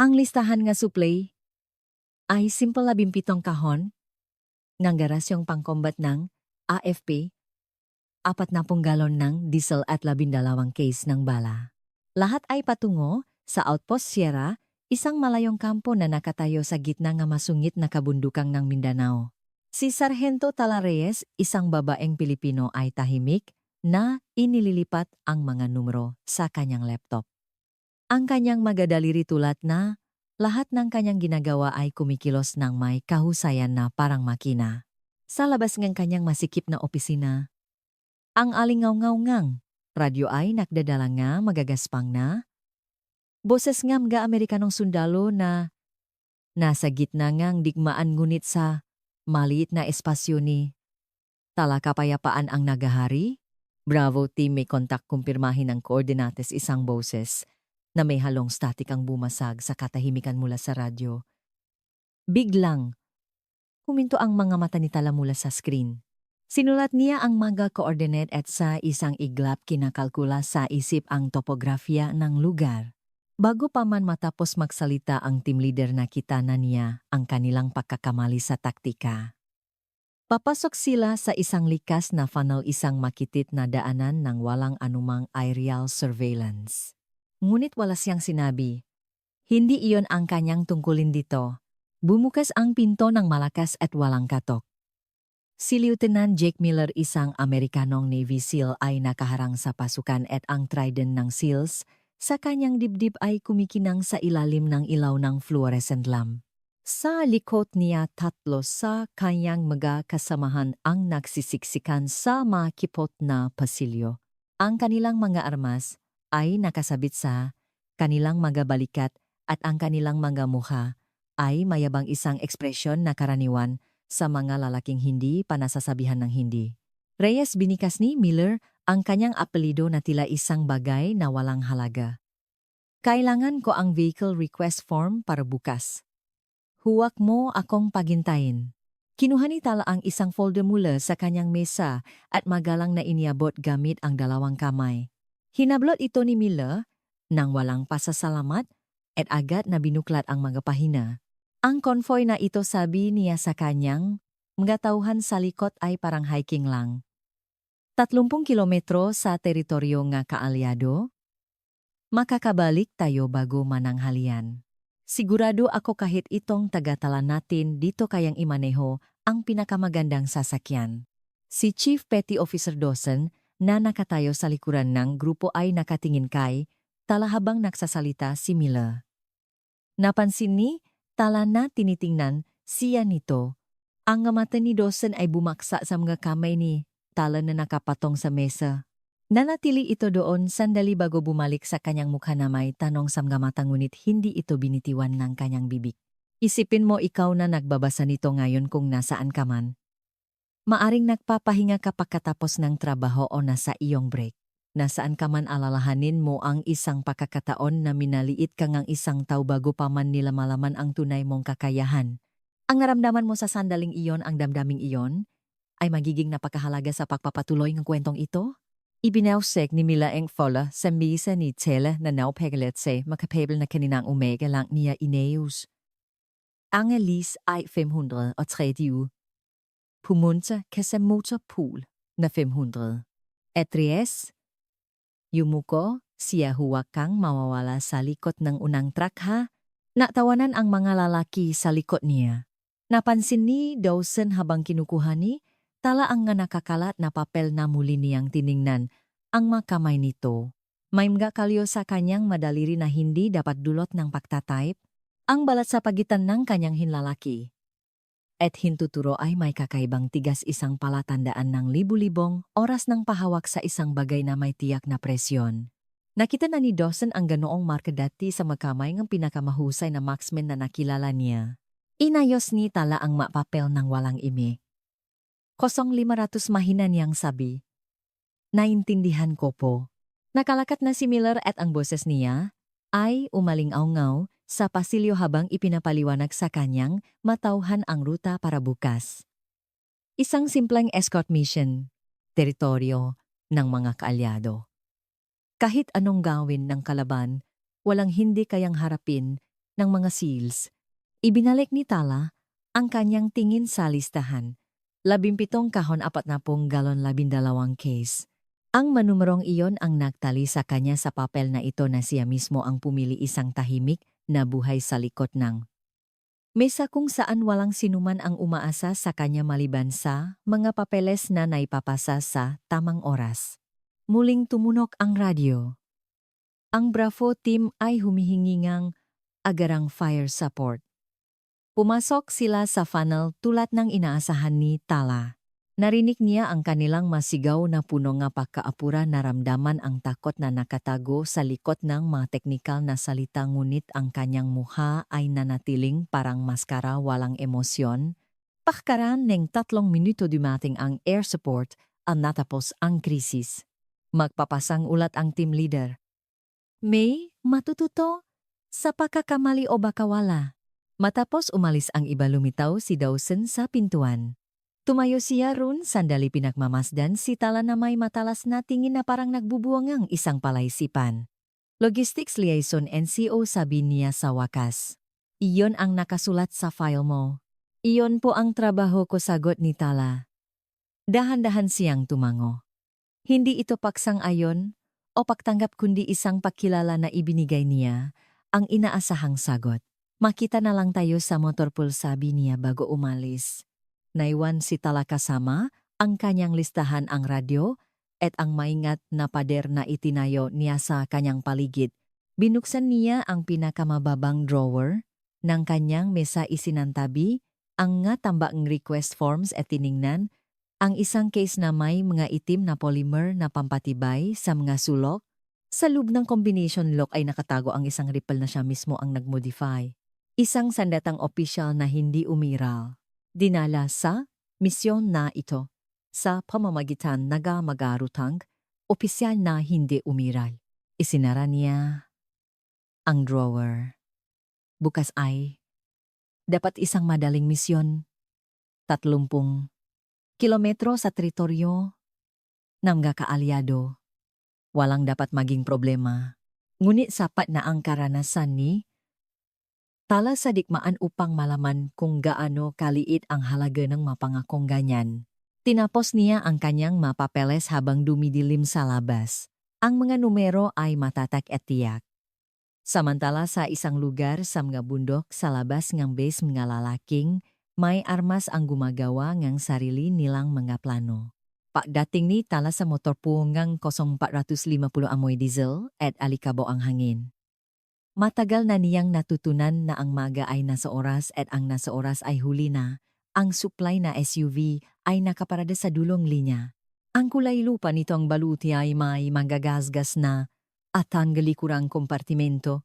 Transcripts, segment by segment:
Ang listahan nga supply ay simple 17 kahon ng garasyong pangkombat ng AFP, 40 galon ng diesel at 12 case ng bala. Lahat ay patungo sa Outpost Sierra, isang malayong kampo na nakatayo sa gitna nga masungit na kabundukang ng Mindanao. Si Sargento Talareyes, isang babaeng Pilipino ay tahimik na inililipat ang mga numero sa kanyang laptop. Ang kanyang magadaliri tulad na lahat ng kanyang ginagawa ay kumikilos ng may kahusayan na parang makina. Sa labas ng kanyang masikip na opisina, ang alingaw-ngaw-ngang radyo ay nakdadala nga magagaspang na boses nga mga Amerikanong sundalo na nasa gitna ngang digmaan ngunit sa maliit na espasyo ni talakapayapaan ang nagahari. Bravo team, may kontak kumpirmahin ng koordinates, isang boses na may halong static ang bumasag sa katahimikan mula sa radyo. Biglang, huminto ang mga mata ni Tala mula sa screen. Sinulat niya ang mga coordinate at sa isang iglap kinakalkula sa isip ang topografiya ng lugar. Bago pa man matapos magsalita ang team leader, nakita na niya ang kanilang pagkakamali sa taktika. Papasok sila sa isang likas na funnel, isang makitit na daanan ng walang anumang aerial surveillance. Ngunit wala siyang sinabi. Hindi iyon ang kanyang tungkulin dito. Bumukas ang pinto ng malakas at walang katok. Si Lieutenant Jake Miller, isang Amerikanong Navy SEAL, ay nakaharang sa pasukan at ang trident ng SEALs sa kanyang dibdib ay kumikinang sa ilalim ng ilaw ng fluorescent lamp. Sa likod niya, tatlo sa kanyang mga kasamahan ang nagsisiksikan sa makipot na pasilyo. Ang kanilang mga armas ay nakasabit sa kanilang mga balikat at ang kanilang mga mukha ay mayabang, isang ekspresyon na karaniwan sa mga lalaking hindi pa nasasabihan ng hindi. Reyes, binikas ni Miller ang kanyang apelido na tila isang bagay na walang halaga. Kailangan ko ang vehicle request form para bukas. Huwag mo akong pagintayin. Kinuha ni Tala ang isang folder mula sa kanyang mesa at magalang na iniabot gamit ang dalawang kamay. Hinablot ito ni Miller nang walang pasasalamat at agad na binuklat ang mga pahina. Ang convoy na ito, sabi niya sa kanyang mga tauhan sa likod, ay parang hiking lang. 30 kilometro sa teritoryo nga kaalyado. Makakabalik tayo bago mananghalian. Sigurado ako kahit itong tagatala natin dito kayang imaneho ang pinakamagandang sasakyan. Si Chief Petty Officer Dawson na nakatayo sa likuran ng grupo ay nakatingin kay Tala habang nagsasalita si Miller. Napansin ni Tala na tinitingnan siya nito. Ang mata ni Dawson ay bumaksa sa mga kamay ni Tala na nakapatong sa mesa. Nanatili ito doon sandali bago bumalik sa kanyang mukha na may tanong sa mga mata, ngunit hindi ito binitiwan ng kanyang bibig. Isipin mo, ikaw na nagbabasa nito ngayon kung nasaan ka man. Maaring nagpapahinga ka pagkatapos ng trabaho o nasa iyong break. Nasaan ka man, alalahanin mo ang isang pagkakataon na minaliit ka ngang isang tao bago pa man nila malaman ang tunay mong kakayahan. Ang naramdaman mo sa sandaling iyon, ang damdaming iyon, ay magiging napakahalaga sa pagpapatuloy ng kwentong ito. Ibinawsek ni Mila ang fola sa misa ni Tela na naupegalit sa makapabel na kaninang umega lang niya ineus. Ang alis ay 530. Pumunta ka sa motorpool na 500. Etries, yumuko, siya huwag kang mawawala sa likod ng unang truck ha. Natawanan ang mga lalaki sa likod niya. Napansin ni Dawson habang kinukuha ni Tala ang nga nakakalat na papel na muli niyang tiningnan ang makamay nito. May mga kalyo sa kanyang madaliri na hindi dapat dulot ng pagtatype. Ang balat sa pagitan ng kanyang hinlalaki at hintuturo ay may kakaibang tigas, isang palatandaan ng libu-libong oras ng pahawak sa isang bagay na may tiyak na presyon. Nakita na ni Dawson ang ganoong marka dati sa magkamay ng pinakamahusay na marksman na nakilala niya. Inayos ni Tala ang mapapel ng walang imi. 0500, mahina niyang sabi. Naintindihan ko po. Nakalakat na si Miller at ang boses niya ay umaling-aw-ngaw sa pasilyo habang ipinapaliwanag sa kanyang matauhan ang ruta para bukas. Isang simpleng escort mission, teritoryo ng mga kaalyado. Kahit anong gawin ng kalaban, walang hindi kayang harapin ng mga seals. Ibinalik ni Tala ang kanyang tingin sa listahan. 17 kahon 40 galon 12 case. Ang manumerong iyon ang nagtali sa kanya sa papel na ito na siya mismo ang pumili isang tahimik na buhay sa likod ng mesa kung saan walang sinuman ang umaasa sa kanya maliban sa mga papeles na naipapasa sa tamang oras. Muling tumunok ang radyo. Ang Bravo team ay humihingi ng agarang fire support. Pumasok sila sa funnel tulad ng inaasahan ni Tala. Narinig niya ang kanilang masigaw na puno nga pagkaapura, naramdaman ang takot na nakatago sa likod ng mga teknikal na salita, ngunit ang kanyang mukha ay nanatiling parang maskara, walang emosyon. Pagkaraan ng 3 minuto dumating ang air support at natapos ang krisis. Magpapasang ulat ang team leader. May matututo sa pagkakamali o baka wala. Matapos umalis ang iba, lumitaw si Dawson sa pintuan. Tumayo siya roon, sandali pinagmamasdan si Tala na may matalas na tingin na parang nagbubuwang ang isang palaisipan. Logistics Liaison NCO, sabi niya sa wakas. Iyon ang nakasulat sa file mo. Iyon po ang trabaho ko, sagot ni Tala. Dahan-dahan siyang tumango. Hindi ito paksang-ayon o pagtanggap kundi isang pakilala na ibinigay niya, ang inaasahang sagot. Makita na lang tayo sa motorpool, sabi niya bago umalis. Naiwan si Tala kasama ang kanyang listahan, ang radyo, at ang maingat na pader na itinayo niya sa kanyang paligid. Binuksan niya ang pinakamababang drawer ng kanyang mesa, isinantabi ang nga tambaang request forms at tiningnan ang isang case na may mga itim na polymer na pampatibay sa mga sulok. Sa loob ng combination lock ay nakatago ang isang ripple na siya mismo ang nagmodify. Isang sandatang opisyal na hindi umiral. Dinala sa misyon na ito sa pamamagitan nagamagarutang opisyal na hindi umiral. Isinara niya ang drawer. Bukas ay dapat isang madaling misyon. 30 kilometro sa teritoryo ng mga kaalyado. Walang dapat maging problema. Ngunit sapat na ang karanasan ni Tala sa digmaan upang malaman kung gaano kaliit ang halaga ng mapangakong ganyan. Tinapos niya ang kanyang mapapeles habang dumidilim sa labas. Ang mga numero ay matatak at tiyak. Samantala sa isang lugar sa mga bundok sa labas ng base, mga lalaking may armas ang gumagawa ng sarili nilang mga plano. Pagdating ni Tala sa motorpool ng 0450 amoy diesel at alikabo ang hangin. Matagal na niyang natutunan na ang maga ay nasa oras at ang nasa oras ay huli na. Ang supply na SUV ay nakaparada sa dulong linya. Ang kulay lupa nitong baluti ay may manggagasgas na at ang likurang kompartimento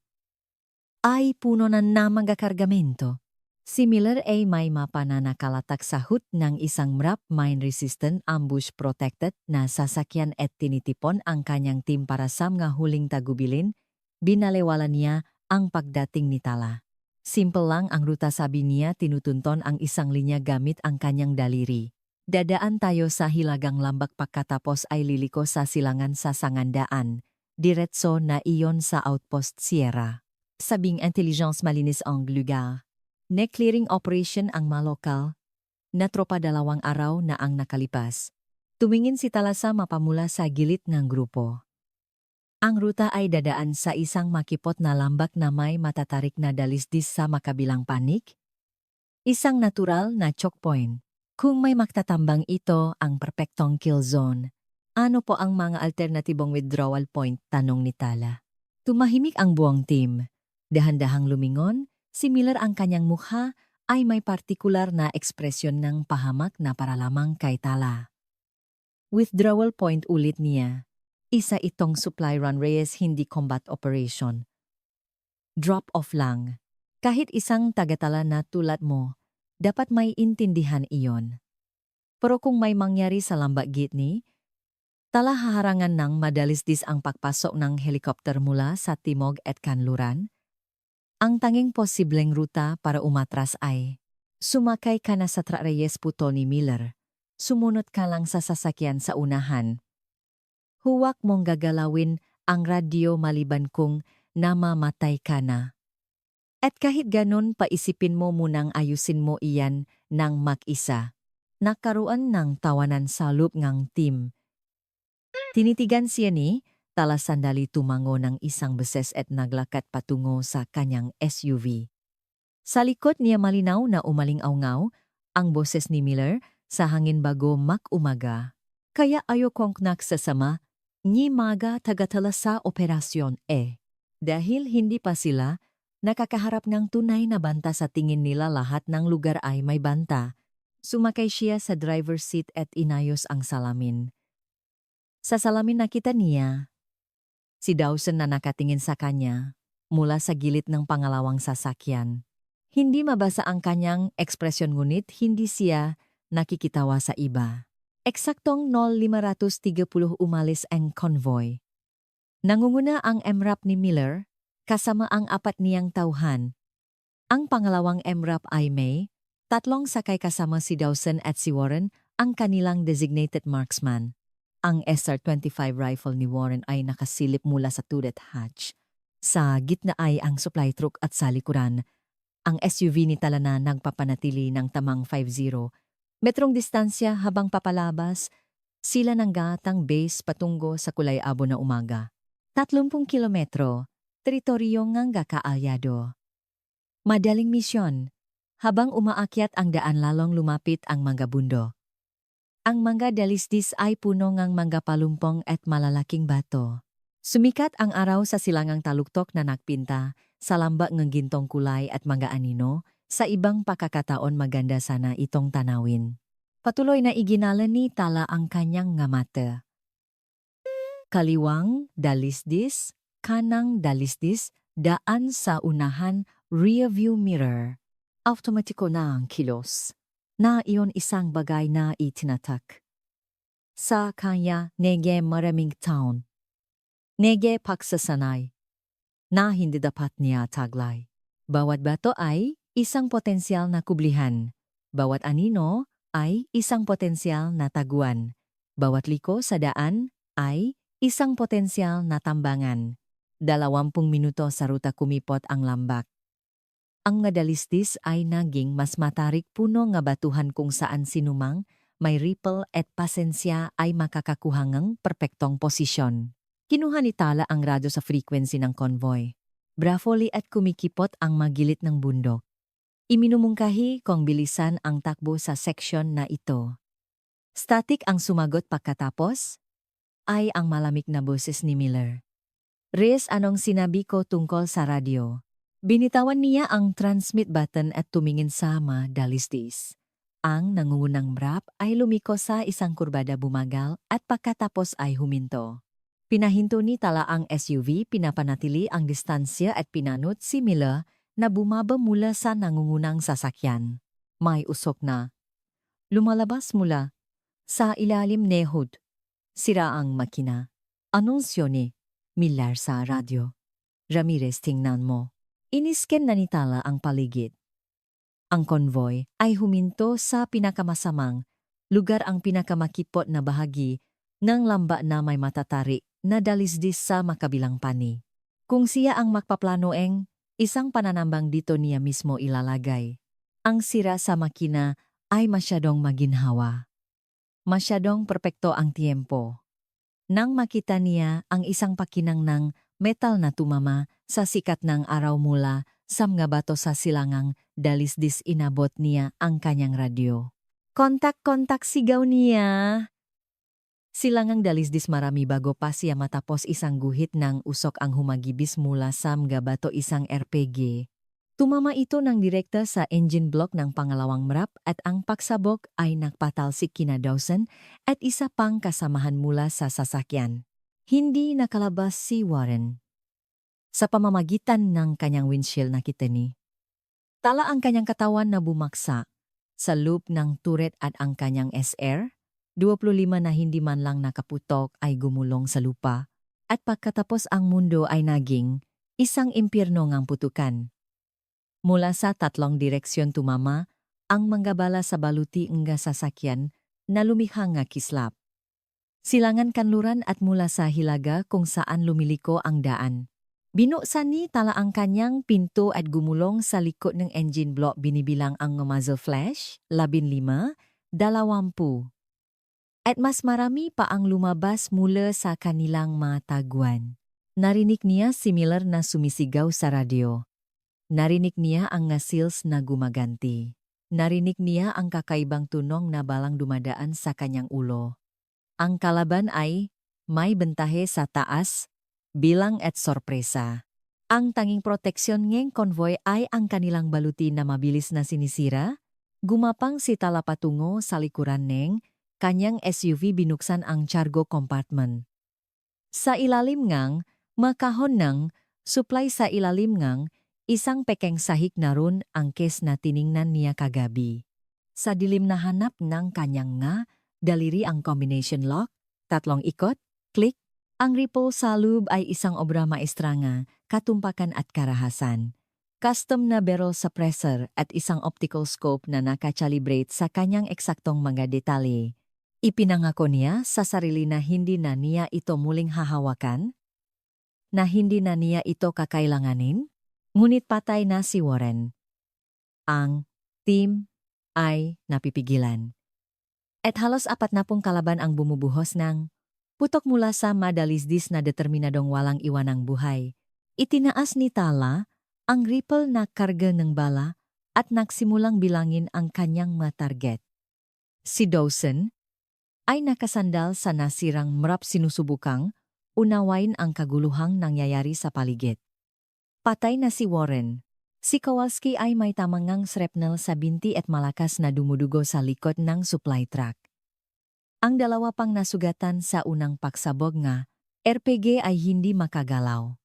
ay puno na mga kargamento. Si Miller ay may mapa na nakalatak sa hood ng isang MRAP mine-resistant ambush-protected na sasakyan at tinitipon ang kanyang team para sa mga huling tagubilin. Binalewala niya ang pagdating ni Tala. Simple lang ang ruta, sabi niya, tinutunton ang isang linya gamit ang kanyang daliri. Dadaan tayo sa Hilagang Lambak, pagkatapos ay liliko sa silangan sa Sangandaan. Diretso na iyon sa Outpost Sierra. Sabing intelligence malinis ang lugar. Ne-clearing operation ang malokal na tropa 2 araw na ang nakalipas. Tumingin si Tala sa mapamula sa gilid ng grupo. Ang ruta ay dadaan sa isang makipot na lambak na may matatarik na dalisdis sa makabilang panig. Isang natural na choke point. Kung may magtatambang, ito ang perpektong kill zone. Ano po ang mga alternatibong withdrawal point? Tanong ni Tala. Tumahimik ang buong team. Dahan-dahang lumingon, si Miller, ang kanyang mukha ay may partikular na ekspresyon ng pahamak na para lamang kay Tala. Withdrawal point, ulit niya. Isa itong supply run, Reyes, hindi combat operation. Drop off lang. Kahit isang tagatala na tulad mo, dapat may intindihan iyon. Pero kung may mangyari sa lambak gitni, Tala, haharangan ng madalisdis ang pagpasok ng helikopter mula sa timog at kanluran. Ang tanging posibleng ruta para umatras ay sumakay ka na sa truck, Reyes, puto ni Miller. Sumunod ka lang sa sasakyan sa unahan. Huwag mong gagalawin ang radyo maliban kung namamatay ka na. At kahit ganun, paisipin mo munang ayusin mo iyan ng mag-isa. Nakaroon ng tawanan sa loob ng team. Tinitigan siya ni, tala sandali tumango ng isang beses at naglakad patungo sa kanyang SUV. Sa likod niya malinaw na umaling-awngaw ang boses ni Miller sa hangin bago mag-umaga. Kaya ayokong nagsasama, ni maga tagatala sa operasyon Dahil hindi pa sila nakakaharap ng tunay na banta sa tingin nila lahat ng lugar ay may banta. Sumakay siya sa driver's seat at inayos ang salamin. Sa salamin nakita niya si Dawson na nakatingin sa kanya mula sa gilid ng pangalawang sasakyan. Hindi mabasa ang kanyang ekspresyon ngunit hindi siya nakikitawa sa iba. Eksaktong 0530 umalis ang convoy. Nangunguna ang MRAP ni Miller kasama ang apat niyang tauhan. Ang pangalawang MRAP ay May, tatlong sakay kasama si Dawson at si Warren, ang kanilang designated marksman. Ang SR-25 rifle ni Warren ay nakasilip mula sa turret hatch. Sa gitna ay ang supply truck at sa likuran, ang SUV ni Talana nagpapanatili ng tamang 50 metrong distansya habang papalabas sila ng gatang base patungo sa Kulay-abo na umaga. 30 kilometro, teritoryo ng kakaalyado. Madaling misyon, habang umaakyat ang daan lalong lumapit ang mga bundo. Ang mga dalisdis ay puno ng mga palumpong at malalaking bato. Sumikat ang araw sa silangang taluktok na nagpinta sa lamba ng gintong kulay at mga anino, sa ibang pakakataon maganda sana itong tanawin. Patuloy na iginala ni Tala ang kanyang nga mata. Kaliwang dalisdis, kanang dalisdis, daan sa unahan rearview mirror. Automatiko na ang kilos. Na iyon isang bagay na itinatak. Sa kanya, nege maraming taon. Nege pagsasanay. Na hindi dapat niya taglay. Bawat bato ay isang potensyal na kublihan. Bawat anino ay isang potensyal na taguan. Bawat liko sa daan ay isang potensyal na tambangan. 20 minuto sa ruta kumipot ang lambak. Ang nga dalisdis ay naging mas matarik puno nga batuhan kung saan sinumang may ripple at pasensya ay makakakuha ng perpektong posisyon. Kinuha ni Tala ang radyo sa frequency ng convoy. Brafoli at kumikipot ang magilit ng bundok. Iminumungkahi kung bilisan ang takbo sa seksyon na ito. Static ang sumagot pagkatapos ay ang malamig na boses ni Miller. Riz, anong sinabi ko tungkol sa radyo? Binitawan niya ang transmit button at tumingin sa dalisdis. Ang nangungunang MRAP ay lumiko sa isang kurbada bumagal at pagkatapos ay huminto. Pinahinto ni Tala ang SUV, pinapanatili ang distansya at pinanot si Miller na bumaba mula sa nangungunang sasakyan. May usok na lumalabas mula sa ilalim nehod. Sira ang makina. Anunsyo ni Miller sa radyo. Ramirez, tingnan mo. Inisken na ni Tala ang paligid. Ang convoy ay huminto sa pinakamasamang lugar, ang pinakamakipot na bahagi ng lamba na may matatarik na dalisdis sa makabilang pani. Kung siya ang magpaplanoeng, isang pananambang dito niya mismo ilalagay. Ang sira sa makina ay masyadong maginhawa. Masyadong perpekto ang tiempo. Nang makita niya ang isang pakinang ng metal na tumama sa sikat ng araw mula sa mga bato sa silangang dalisdis, inabot niya ang kanyang radyo. Kontak-kontak, sigaw niya. Silangang dalisdis, marami bago pa siya matapos isang guhit ng usok ang humagibis mula sa mga bato, isang RPG. Tumama ito ng direkta sa engine block ng pangalawang MRAP at ang pagsabog ay nagpatalsik kina Dawson at isa pang kasamahan mula sa sasakyan. Hindi nakalabas si Warren. Sa pamamagitan ng kanyang windshield nakita ni Tala ang kanyang katawan na bumaksa sa loop ng turret at ang kanyang SR-25 na hindi man lang nakaputok ay gumulong sa lupa at pagkatapos ang mundo ay naging isang impyerno ngang putukan. Mula sa tatlong direksyon tumama ang mga bala sa baluti nga sasakyan na lumikha nga kislap. Silangan kanluran at mula sa hilaga kung saan lumiliko ang daan. Binuksan ni tala ang kanyang pinto at gumulong sa likod ng engine block binibilang ang muzzle flash, 15, 20. At mas marami pa ang lumabas mula sa kanilang mga taguan. Narinig niya si Miller na sumisigaw sa radyo. Narinig niya ang seals na gumaganti. Narinig niya ang kakaibang tunog na balang dumadaan sa kanyang ulo. Ang kalaban ay may bentahe sa taas, bilang at sorpresa. Ang tanging proteksyon ng convoy ay ang kanilang baluti na mabilis na sinisira. Gumapang si Tala patungo sa likuran ng kanyang SUV, binuksan ang cargo compartment. Sa ilalim ngang makahon ng supply, sa ilalim ngang isang pekeng sahig na ron ang case na tiningnan niya kagabi. Sa dilim na hanap ng kanyang daliri ang combination lock, 3 ikot, click. Ang ripple sa loob ay isang obra maestra nga, katumpakan at karahasan. Custom na barrel suppressor at isang optical scope na nakachalibrate sa kanyang eksaktong mga detalye. Ipinangako niya sa sarili na hindi na niya ito muling hahawakan, na hindi na niya ito kakailanganin, ngunit patay na si Warren. Ang team ay napipigilan. At halos 40 kalaban ang bumubuhos ng putok mula sa madalisdis na determinadong walang iwanang buhay. Itinaas ni Tala ang ripple na karga ng bala at nagsimulang bilangin ang kanyang mga target. Si Dawson ay nakasandal sa nasirang mrap, sinusubukang unawain ang kaguluhang nangyayari sa paligid. Patay na si Warren. Si Kowalski ay may tamangang shrapnel sa binti at malakas na dumudugo sa likod ng supply truck. Ang dalawa pang nasugatan sa unang pagsabog nga RPG ay hindi makagalaw.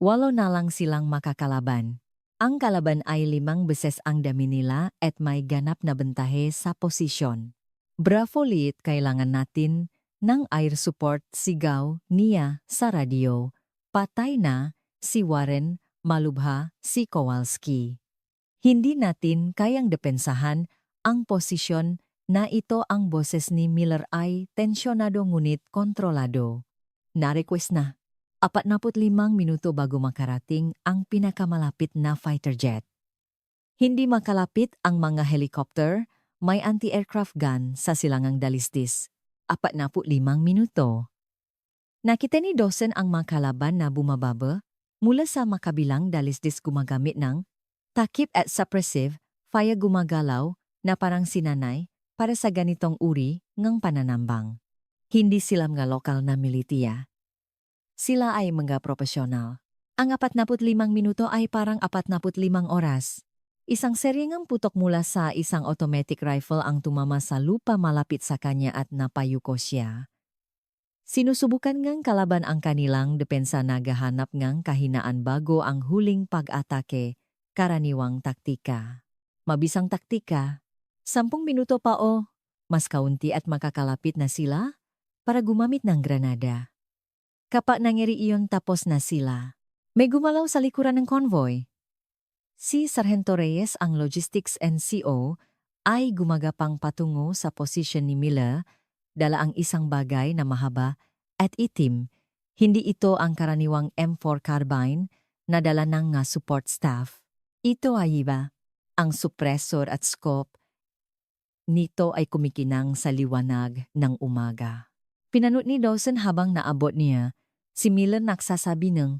8 na lang silang makakalaban. Ang kalaban ay 5 beses ang dami nila at may ganap na bentahe sa posisyon. Bravo Lit, kailangan natin ng air support, sigaw niya sa radyo. Patay na si Warren, malubha si Kowalski. Hindi natin kayang depensahan ang posisyon na ito. Ang boses ni Miller ay tensyonado ngunit kontrolado. Na-request na 45 minuto bago makarating ang pinakamalapit na fighter jet. Hindi makalapit ang mga helicopter, may anti-aircraft gun sa silangang dalisdis. 45 minuto. Nakita ni Dawson ang mga kalaban na bumababa mula sa makabilang dalisdis gumagamit ng takip at suppressive fire, gumagalaw na parang sinanay para sa ganitong uri ng pananambang. Hindi sila mga lokal na militiya. Sila ay mga profesional. Ang 45 minuto ay parang 45 oras. Isang seryeng putok mula sa isang automatic rifle ang tumama sa lupa malapit sa kanya at napayuko siya. Sinusubukan ngang kalaban ang kanilang depensa, nagahanap ngang kahinaan bago ang huling pag-atake, karaniwang taktika. Mabisang taktika. 10 minuto pa o mas kaunti at makakalapit na sila para gumamit ng granada. Kapag nangyari iyon, tapos na sila. May gumalaw sa likuran ng convoy. Si Sargento Reyes, ang logistics NCO, ay gumagapang patungo sa posisyon ni Miller, dala ang isang bagay na mahaba at itim. Hindi ito ang karaniwang M4 carbine na dala ng support staff. Ito ay iba. Ang suppressor at scope nito ay kumikinang sa liwanag ng umaga. Pinanut ni Dawson habang naabot niya. Si Miller nagsasabi ng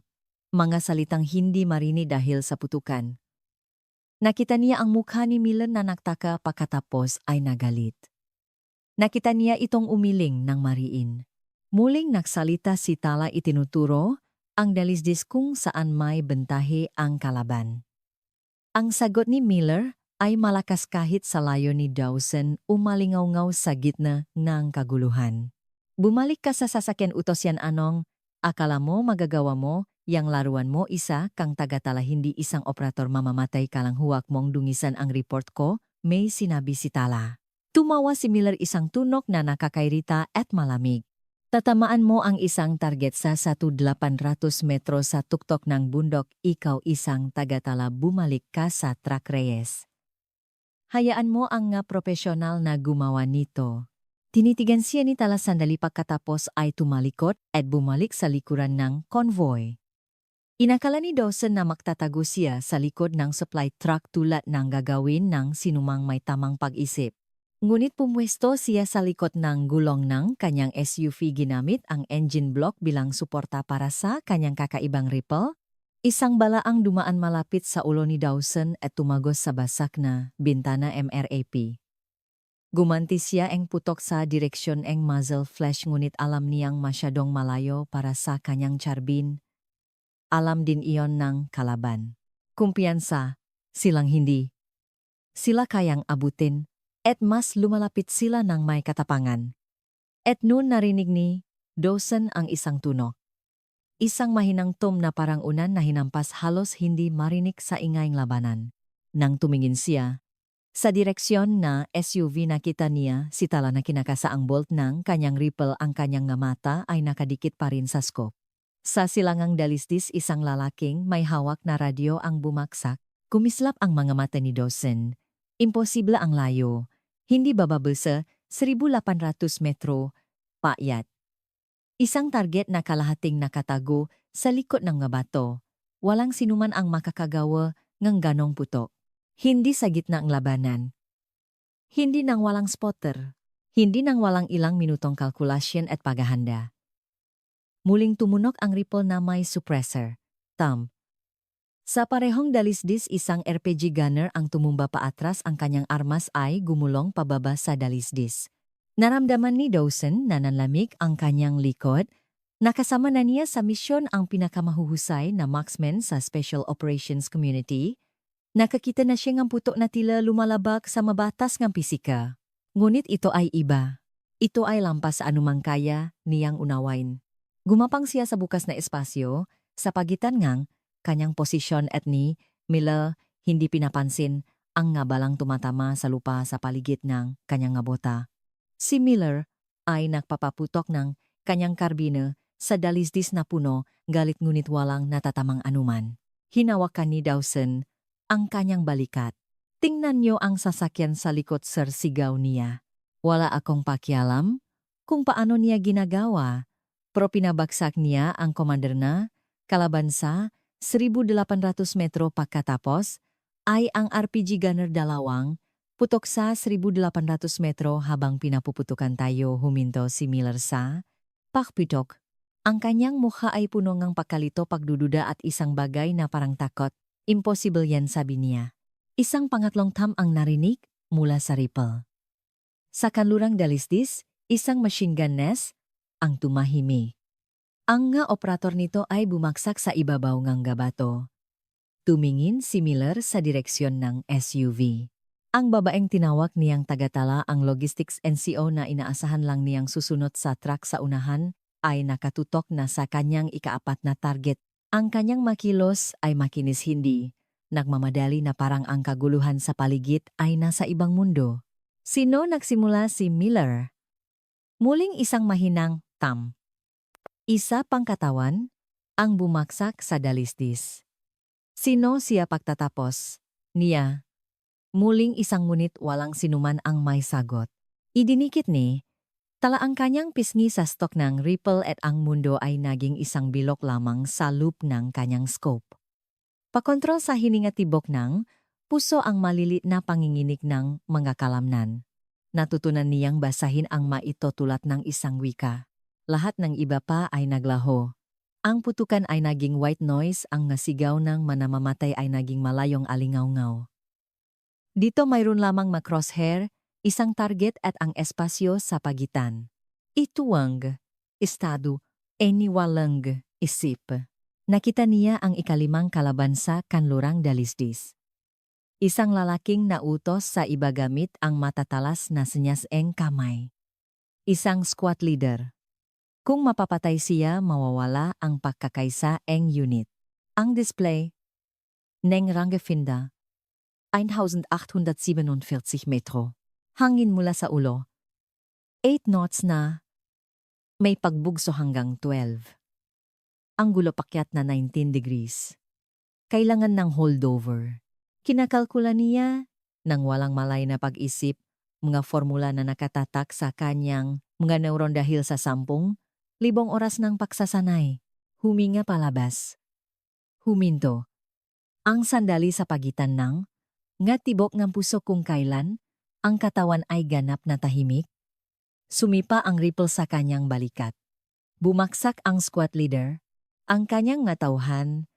mga salitang hindi marinig dahil sa putukan. Nakita niya ang mukha ni Miller na nagtaka, pagkatapos ay nagalit. Nakita niya itong umiling ng mariin. Muling nagsalita si Tala, itinuturo ang dalisdis kung saan may bentahe ang kalaban. Ang sagot ni Miller ay malakas kahit sa layo ni Dawson, umalingaw-ngaw sa gitna ng kaguluhan. Bumalik ka sa sasakyan, utos yan. Anong akala mo magagawa mo? Yang laruan mo, isa kang tagatala, hindi isang operator. Mamamatay ka lang, huwag mong dungisan ang report ko, may sinabi si Tala. Tumawa si Miller, isang tunog na nakakairita at malamig. Tatamaan mo ang isang target sa 1,800 metro sa tuktok ng bundok. Ikaw isang tagatala, bumalik ka sa truck, Reyes. Hayaan mo ang profesional na gumawa nito. Tinitigan siya ni Tala sandali, pagkatapos ay tumalikot at bumalik sa likuran ng convoy. Inakala ni Dawson na magtatago siya sa likod ng supply truck tulad ng gagawin ng sinumang may tamang pag-isip. Ngunit pumwesto siya sa likod ng gulong ng kanyang SUV ginamit ang engine block bilang suporta para sa kanyang kakaibang Ripple. Isang bala ang dumaan malapit sa ulo ni Dawson at tumagos sa basak na bintana MRAP. Gumanti siya ang putok sa direksyon ang muzzle flash ngunit alam niyang masyadong malayo para sa kanyang charbin. Alam din iyon ng kalaban. Kumpiyansa, silang hindi. Sila kayang abutin, at mas lumalapit sila ng may katapangan. At noon narinig ni Dawson ang isang tunog. Isang mahinang tom na parang unan na hinampas halos hindi marinig sa ingayng labanan. Nang tumingin siya, sa direksyon na SUV nakita niya si tala na kinakasaang bolt ng kanyang Ripple ang kanyang nga mata ay nakadikit pa rin sa scope. Sa silangang dalisdis isang lalaking may hawak na radyo ang bumaksak, kumislap ang mga mata ni Dawson. Imposible ang layo, hindi bababa sa 1,800 metro, payat. Isang target na kalahating nakatago sa likod ng nga bato. Walang sinuman ang makakagawa ng ganong putok. Hindi sa gitna ng labanan. Hindi nang walang spotter. Hindi nang walang ilang minutong kalkulasyon at paghahanda. Muling tumunok ang Ripple na may suppressor. Tam. Sa parehong dalisdis isang RPG gunner ang tumumba paatras ang kanyang armas ay gumulong pababa sa dalisdis. Naramdaman ni Dawson na nanlamig ang kanyang likod. Nakasama na niya sa misyon ang pinakamahuhusay na marksman sa Special Operations Community. Nakakita na siya ng putok na tila lumalabak sa mabatas ng pisika. Ngunit ito ay iba. Ito ay lampas sa anumang kaya niyang unawain. Gumapang siya sa bukas na espasyo, sa pagitan ngang kanyang posisyon at ni Miller hindi pinapansin ang ngabalang tumatama sa lupa sa paligid ng kanyang ngabota. Si Miller ay nagpapaputok ng kanyang karbine sa dalisdis na puno galit ngunit walang natatamang anuman. Hinawakan ni Dawson ang kanyang balikat. Tingnan niyo ang sasakyan sa likod sir, sigaw niya. Wala akong pakialam kung paano niya ginagawa. Pero pinabagsak niya ang commander na kalaban sa 1,800 metro pagkatapos ay ang RPG gunner dalawang putok sa 1,800 metro habang pinapuputukan tayo huminto si Miller sa pakputok. Ang kanyang mukha ay puno ng pagkalito, pagdududa at isang bagay na parang takot. Impossible yan, sabi niya. Isang pangatlong tam ang narinig mula sa Ripple. Sa kanlurang dalisdis, isang machine gun nest ang tumahimi. Ang nga operator nito ay bumaksak sa ibabaw ng gabato. Tumingin si Miller sa direksyon ng SUV. Ang babaeng tinawag niyang tagatala ang logistics NCO na inaasahan lang niyang susunod sa truck sa unahan ay nakatutok na sa kanyang ikaapat na target. Ang kanyang makilos ay makinis, hindi nagmamadali na parang ang kaguluhan sa paligid ay nasa ibang mundo. Sino nagsimula? Si Miller. Muling isang mahinang tam. Isa pang katawan ang bumaksak sa dalisdis. Sino siya pagtatapos? Niya. Muling isang ngunit walang sinuman ang may sagot. Idinikit ni tala ang kanyang pisngi sa stok ng Ripple at ang mundo ay naging isang bilok lamang sa loop ng kanyang scope. Pakontrol sa hininga tibok ng puso ang malilit na panginginig ng mga kalamnan. Natutunan niyang basahin ang maito tulad ng isang wika. Lahat ng iba pa ay naglaho. Ang putukan ay naging white noise, ang nasigaw ng manamamatay ay naging malayong alingaw-ngaw. Dito mayroon lamang ma-crosshair, isang target at ang espasyo sa pagitan. Ituwang, estado, walang isip. Nakita niya ang ikalimang kalaban sa kanlurang dalisdis. Isang lalaking nautos sa iba gamit ang matatalas na senyas-eng kamay. Isang squad leader. Kung mapapatay siya, mawawala ang pagkakaisa eng unit. Ang display ng Rangefinda 1,847 metro. Hangin mula sa ulo. 8 knots na may pagbugso hanggang 12. Ang gulo pakyat na 19 degrees. Kailangan ng holdover. Kinakalkula niya nang walang malay na pag-isip mga formula na nakatatak sa kanyang mga neuron dahil sa 10,000 oras ng pagsasanay. Huminga palabas. Huminto. Ang sandali sa pagitan ng nga tibok ng puso kung kailan ang katawan ay ganap na tahimik. Sumipa ang ripple sa kanyang balikat. Bumaksak ang squad leader. Ang kanyang nga tauhan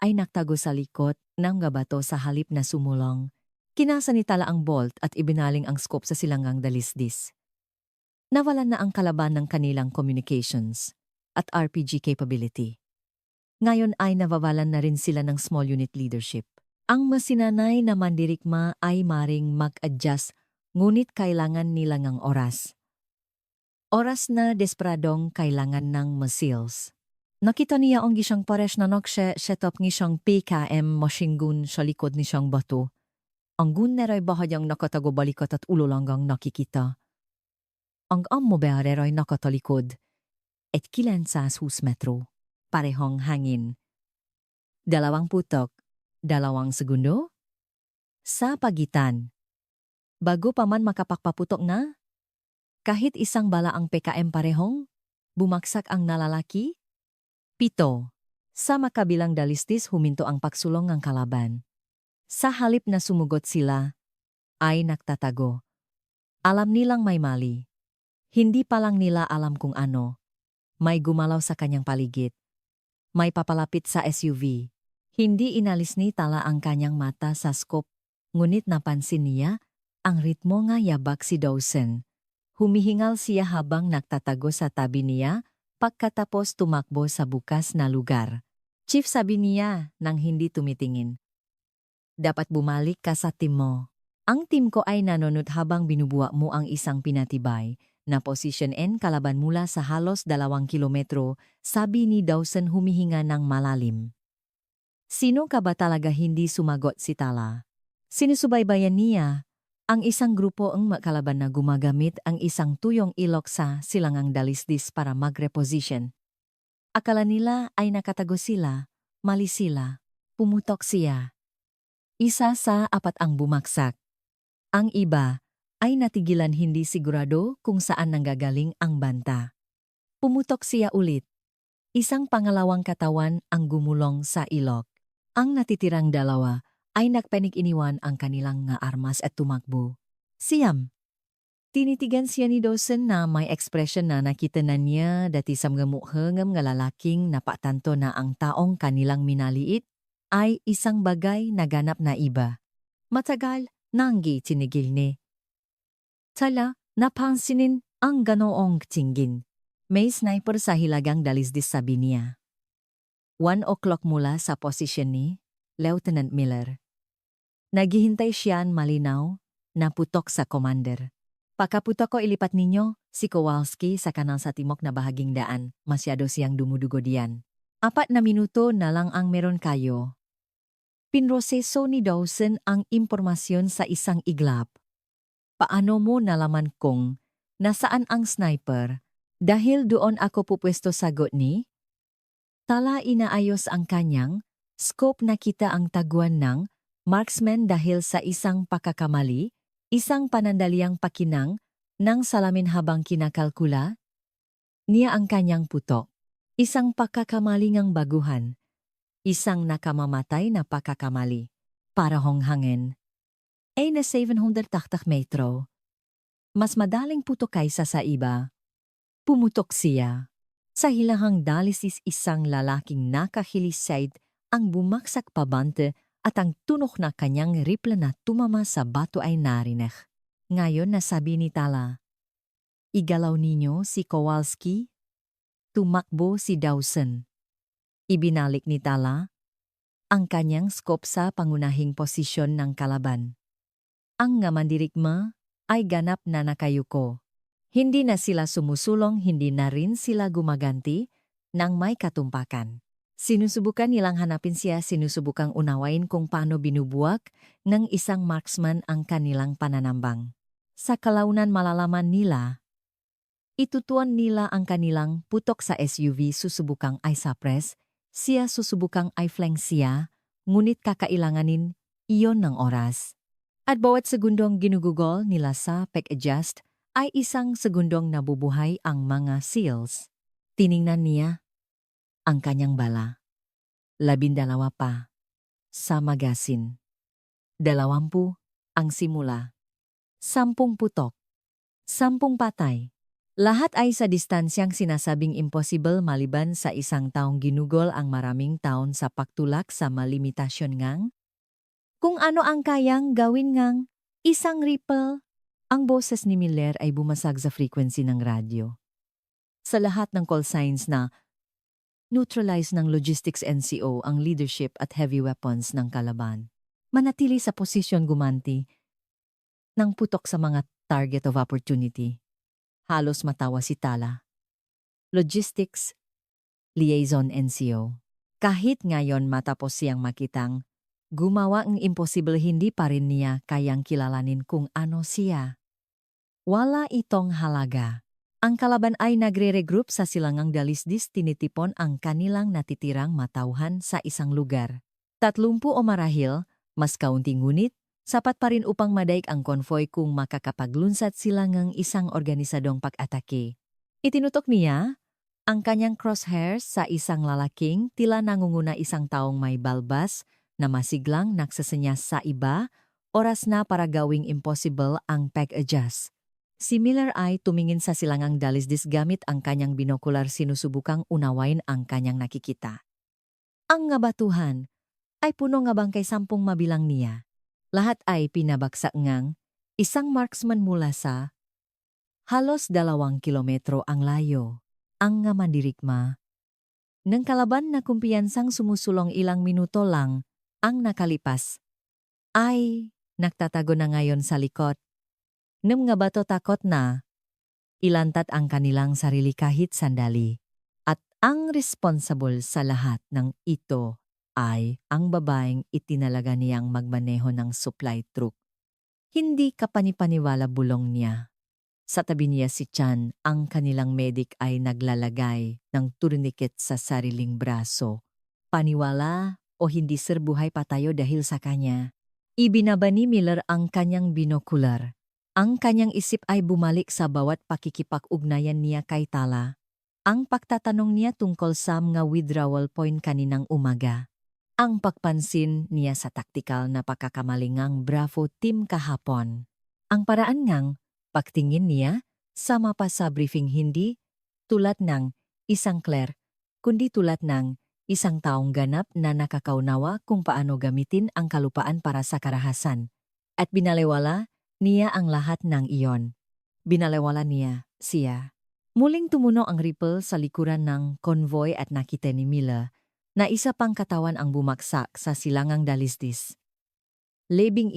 ay naktago sa likod ng nga bato sa halip na sumulong. Kinasanitala ang bolt at ibinaling ang scope sa silangang dalisdis. Nawalan na ang kalaban ng kanilang communications at RPG capability. Ngayon ay nawawalan na rin sila ng small unit leadership. Ang masinanay na mandirigma ay maring mag-adjust, ngunit kailangan nila ng oras. Oras na desperadong kailangan ng missiles. Nakita niya ang gisang pares na set-up ni siyang PKM machine gun sa likod ni siyang bato. Ang gunner ay bahagyang nakatago balikat at ulo langgang nakikita. Ang ammobearer ay nakatalikod at kilensas metro. Parehong hangin. 2 putok, 2 segundo? Sa pagitan. Bago pa man makapakpaputok na, kahit isang bala ang PKM parehong, bumaksak ang nalalaki. 7. Sa makabilang dalistis huminto ang paksulong ng kalaban. Sa halip na sumugot sila, ay nagtatago. Alam nilang may mali. Hindi pa lang nila alam kung ano. May gumalaw sa kanyang paligid. May papalapit sa SUV. Hindi inalis ni Tala ang kanyang mata sa scope, ngunit napansin niya ang ritmo nga yabak si Dawson. Humihingal siya habang nagtatago sa tabi niya pagkatapos tumakbo sa bukas na lugar. Chief, sabi niya nang hindi tumitingin. Dapat bumalik ka sa team mo. Ang team ko ay nanonood habang binubuwa mo ang isang pinatibay na position N kalaban mula sa halos 2 kilometro, sabi ni Dawson humihinga ng malalim. Sino ka ba talaga, hindi sumagot si Tala. Sinusubaybayan niya ang isang grupo ang makalaban na gumagamit ang isang tuyong ilok sa silangang dalisdis para mag-reposition. Akala nila ay nakatago sila, mali sila, pumutok siya. Isa sa 4 ang bumaksak. Ang iba ay natigilan, hindi sigurado kung saan nanggagaling ang banta. Pumutok siya ulit. Isang pangalawang katawan ang gumulong sa ilok. Ang natitirang 2 ay nagpanik, iniwan ang kanilang nga armas at tumakbo. Siyam. Tinitigan siya ni Dawson na may ekspresyon na nakita na niya dati sa mga mukhangam nga lalaking napatanto na ang taong kanilang minaliit ay isang bagay na ganap na iba. Matagal nanggi tinigil ni Tala, napansinin ang ganoong tingin. May sniper sa hilagang dalisdis, sabi niya. 1 o'clock mula sa posisyon ni Lieutenant Miller. Naghihintay siyan malinaw na putok sa commander. Pagkaputok ko, ilipat ninyo si Kowalski sa kanal sa timok na bahaging daan. Masyado siyang dumudugo diyan. 4 na minuto na lang ang meron kayo. Pinroseso ni Dawson ang impormasyon sa isang iglap. Paano mo nalaman kung nasaan ang sniper? Dahil doon ako pupwesto, sagot ni Tala. Inaayos ang kanyang scope, nakita ang taguan ng marksman dahil sa isang pagkakamali, isang panandaliang pakinang ng salamin habang kinakalkula niya ang kanyang putok. Isang pagkakamali ngang baguhan. Isang nakamamatay na pagkakamali. Parahong hangin. Ay na 700 metro. Mas madaling putok kaysa sa iba. Pumutok siya. Sa hilahang dalisis, isang lalaking nakahiliside ang bumaksak pabante at ang tunok na kanyang rifle na tumama sa bato ay narinig. Ngayon, nasabi ni Tala, igalaw ninyo si Kowalski. Tumakbo si Dawson. Ibinalik ni Tala ang kanyang scope sa pangunahing posisyon ng kalaban. Ang nga mandirigma ay ganap na nakayuko. Hindi na sila sumusulong, hindi na rin sila gumaganti ng may katumpakan. Sinusubukan nilang hanapin siya, sinusubukang unawain kung paano binubuwak ng isang marksman ang kanilang pananambang. Sa kalaunan malalaman nila, itutuan nila ang kanilang putok sa SUV, susubukang ay suppress, siya susubukang ay flank siya, ngunit kakailanganin iyon ng oras. At bawat segundong ginugugol nila sa pag-adjust ay isang segundong nabubuhay ang mga SEALs. Tiningnan niya ang kanyang bala. 12 pa. Sa magasin. 20 ang simula. 10 putok. 10 patay. Lahat ay sa distansyang sinasabing impossible maliban sa isang taong ginugol ang maraming taon sa pagtulak sa malimitasyon ngang. Kung ano ang kayang gawin ngang isang ripple, ang boses ni Miller ay bumasag sa frequency ng radyo. Sa lahat ng call signs na neutralize ng Logistics NCO ang leadership at heavy weapons ng kalaban. Manatili sa posisyon gumanti ng putok sa mga target of opportunity. Halos matawa si Tala. Logistics Liaison NCO. Kahit ngayon matapos siyang makitang gumawa ang imposible, hindi pa rin niya kayang kilalanin kung ano siya. Wala itong halaga. Ang kalaban ay nagre-regroup sa silangang Dalisdis, tinitipon ang kanilang natitirang matauhan sa isang lugar. 30 o marahil, mas kaunti ngunit, sapat pa rin upang madaig ang konvoy kung makakapaglunsad sila ng isang organisadong pag-atake. Itinutok niya ang kanyang crosshairs sa isang lalaking tila nangunguna, isang taong may balbas na masiglang nagsasenyas sa iba, oras na para gawing impossible ang pag-adjust. Si Miller ay tumingin sa silangang Dalisdis gamit ang kanyang binokular, sinusubukang unawain ang kanyang nakikita. Ang ngabatuhan ay puno nga bangkay, 10 mabilang niya. Lahat ay pinabagsak ngang isang marksman mula sa halos 2 kilometro ang layo. Ang nga mandirigma ng kalaban na kumpiyansang sumusulong ilang minuto lang ang nakalipas ay nagtatago na ngayon sa likod. Nung nga bato takot na ilantat ang kanilang sarili kahit sandali. At ang responsible sa lahat ng ito ay ang babaeng itinalaga niyang magmaneho ng supply truck. Hindi kapanipaniwala bulong niya. Sa tabi niya si Chan, ang kanilang medic, ay naglalagay ng tourniquet sa sariling braso. Paniwala o hindi, sir, buhay pa tayo dahil sa kanya. Ibinaba ni Miller ang kanyang binokular. Ang kanyang isip ay bumalik sa bawat pakikipag-ugnayan niya kay Tala. Ang pagtatanong niya tungkol sa mga withdrawal point kaninang umaga. Ang pagpansin niya sa taktikal na pagkakamalingang Bravo team kahapon. Ang paraan ngang pagtingin niya sa mapa sa briefing, hindi tulad ng isang clerk, kundi tulad ng isang taong ganap na nakakaunawa kung paano gamitin ang kalupaan para sa karahasan. At binalewala niya ang lahat ng iyon. Binalewala niya siya. Muling tumuno ang ripple sa likuran ng convoy at nakita ni Miller na isa pang katawan ang bumaksak sa silangang Dalisdis. 11.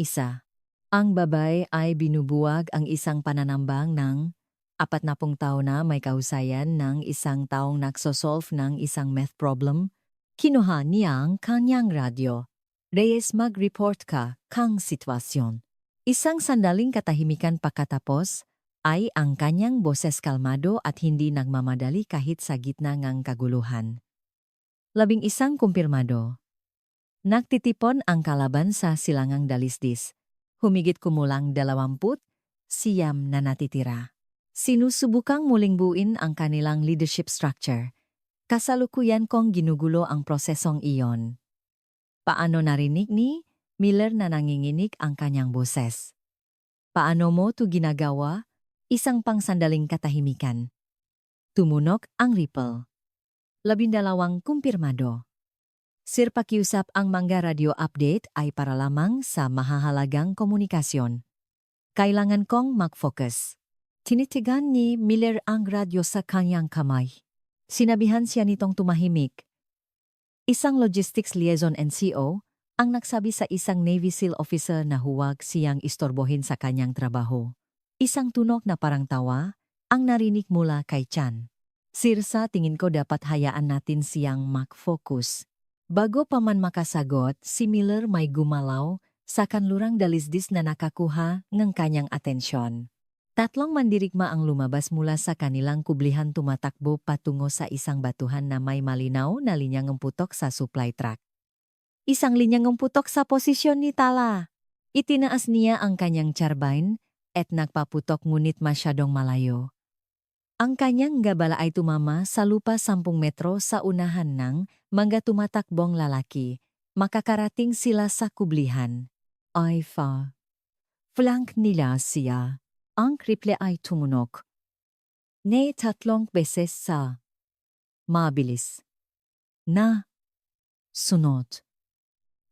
Ang babae ay binubuwag ang isang pananambang ng 40 taon na may kahusayan ng isang taong nagsosolve ng isang math problem. Kinuha niya ang kanyang radyo. Reyes, mag-report ka kang sitwasyon. Isang sandaling katahimikan pagkatapos ay ang kanyang boses kalmado at hindi nagmamadali kahit sa gitna ng kaguluhan. 11 kumpirmado. Nagtitipon ang kalaban sa silangang Dalisdis. Humigit kumulang 20 siyam na natitira. Sinusubukang muling buuin ang kanilang leadership structure. Kasalukuyan kong ginugulo ang prosesong iyon. Paano narinig ni Miller na nanginginig ang kanyang boses? Paano mo to ginagawa? Isang pangsandaling katahimikan. Tumunok ang ripple. 12 kumpirmado. Sir, pakiusap, ang Mangga Radio Update ay para lamang sa mahahalagang komunikasyon. Kailangan kong mag-focus. Tinitigan ni Miller ang radyo sa kanyang kamay. Sinabihan siya nitong tumahimik. Isang Logistics Liaison NCO ang nagsabi sa isang Navy SEAL officer na huwag siyang istorbohin sa kanyang trabaho. Isang tunog na parang tawa ang narinig mula kay Chan. Sir, sa tingin ko dapat hayaan natin siyang mag-focus. Bago pa man makasagot, si Miller may gumalaw sa kanlurang Dalisdis na nakakuha ng kanyang atensyon. 3 mandirigma ang lumabas mula sa kanilang kublihan, tumatakbo patungo sa isang batuhan na may malinaw na linyang putok sa supply truck. Isang linyang putok sa posisyon ni Tala. Itinaas niya ang kanyang charbine at nagpaputok ngunit masyadong malayo. Ang kanyang gabala ay tumama sa lupa 10 metro sa unahan ng mga tumatakbong lalaki. Makakarating sila sa kublihan. Ay flank nila siya. Ang kriple ay tumunok. Ne 3 beses sa mabilis na sunod.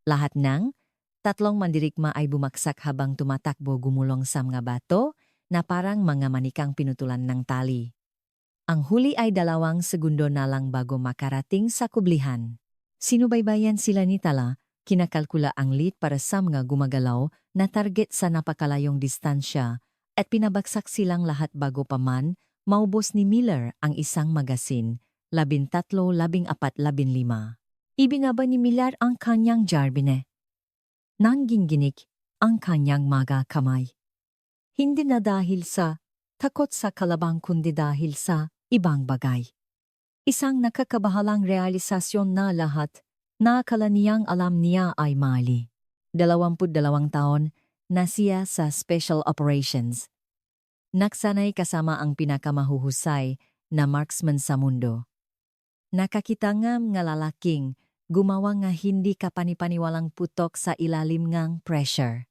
Lahat ng 3 mandirigma ay bumaksak habang tumatakbo gumulong sa mga bato na parang mga manikang pinutulan ng tali. Ang huli ay 2 segundo na lang bago makarating sa kublihan. Sinubaybayan sila ni Tala, kinakalkula ang lead para sa mga gumagalaw na target sa napakalayong distansya at pinabagsak silang lahat bago pa man maubos ni Miller ang isang magasin, 13-14-15. Ibinaba ni Miller ang kanyang jarbine. Nangginginig ang kanyang mga kamay. Hindi na dahil sa takot sa kalabang kundi dahil sa ibang bagay. Isang nakakabahalang realisasyon na lahat na akala niyang alam niya ay mali. 22 taon na siya sa Special Operations. Naksanay kasama ang pinakamahuhusay na marksman sa mundo. Nakakita nga lalaking gumawa nga hindi kapanipaniwalang putok sa ilalim ngang pressure.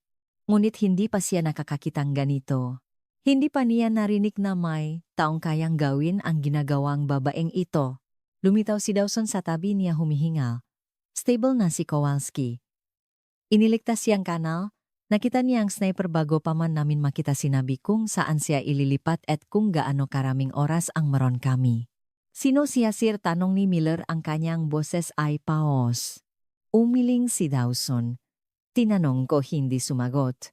Ngunit hindi pa siya nakakakitang ganito. Hindi pa niya narinig na may taong kayang gawin ang ginagawang babaeng ito. Lumitaw si Dawson sa tabi niya humihinga. Stable na si Kowalski. Iniligtas siyang kanal. Nakita niya ang sniper bago pa man namin makita sinabi kung saan siya ililipat at kung gaano karaming oras ang meron kami. Sino siya sir? Tanong ni Miller, ang kanyang boses ay paos. Umiling si Dawson. Tinanong ko, hindi sumagot.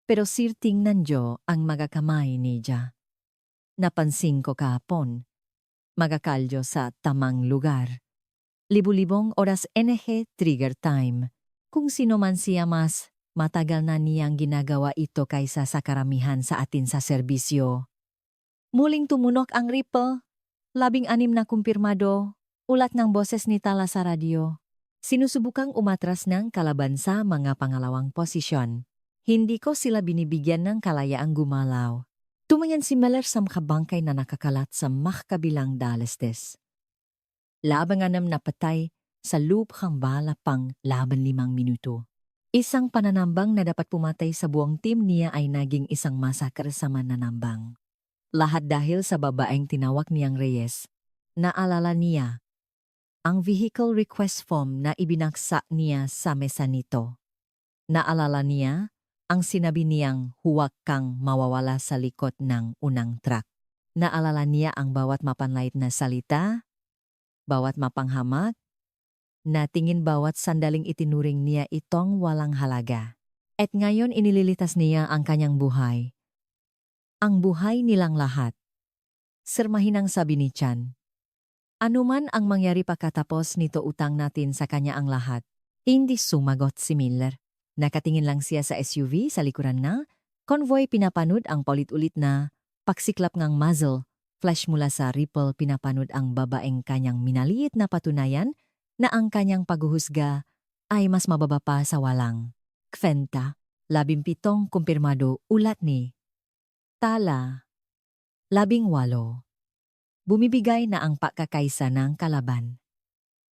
Pero sir, tingnan niyo ang magakamay niya. Napansin ko kahapon. Magakalyo sa tamang lugar. Libu-libong oras NG trigger time. Kung sino man siya, mas matagal na niyang ginagawa ito kaysa sa karamihan sa atin sa serbisyo. Muling tumunok ang ripple. 16 na kumpirmado. Ulat ng boses ni Tala sa radyo. Sinusubukang umatras ng kalaban sa mga pangalawang posisyon. Hindi ko sila binibigyan ng kalayaang gumalaw. Tumingin si Miller sa makabangkay na nakakalat sa makakabilang dalestes. Labang 6 na patay sa lubhang bala pang 15 minuto. Isang pananambang na dapat pumatay sa buong team niya ay naging isang masakre sa mananambang. Lahat dahil sa babaeng tinawag niyang Reyes. Naalala niya ang vehicle request form na ibinagsak niya sa mesa nito. Naalala niya ang sinabi niyang huwag kang mawawala sa likod ng unang truck. Naalala niya ang bawat mapanlait na salita, bawat mapanghamak, na tingin bawat sandaling itinuring niya itong walang halaga. At ngayon inililitas niya ang kanyang buhay. Ang buhay nilang lahat. Sirmahinang sabi ni Chan. Anuman ang mangyari pagkatapos nito, utang natin sa kanya ang lahat. Hindi sumagot si Miller. Nakatingin lang siya sa SUV sa likuran na convoy. Pinapanood ang paulit-ulit na paksiklap ng muzzle. Flash mula sa ripple. Pinapanood ang babaeng kanyang minaliit na patunayan na ang kanyang paghuhusga ay mas mababa pa sa walang kwenta. 17 kumpirmado. Ulat ni Tala. 18. Bumibigay na ang pagkakaisa ng kalaban.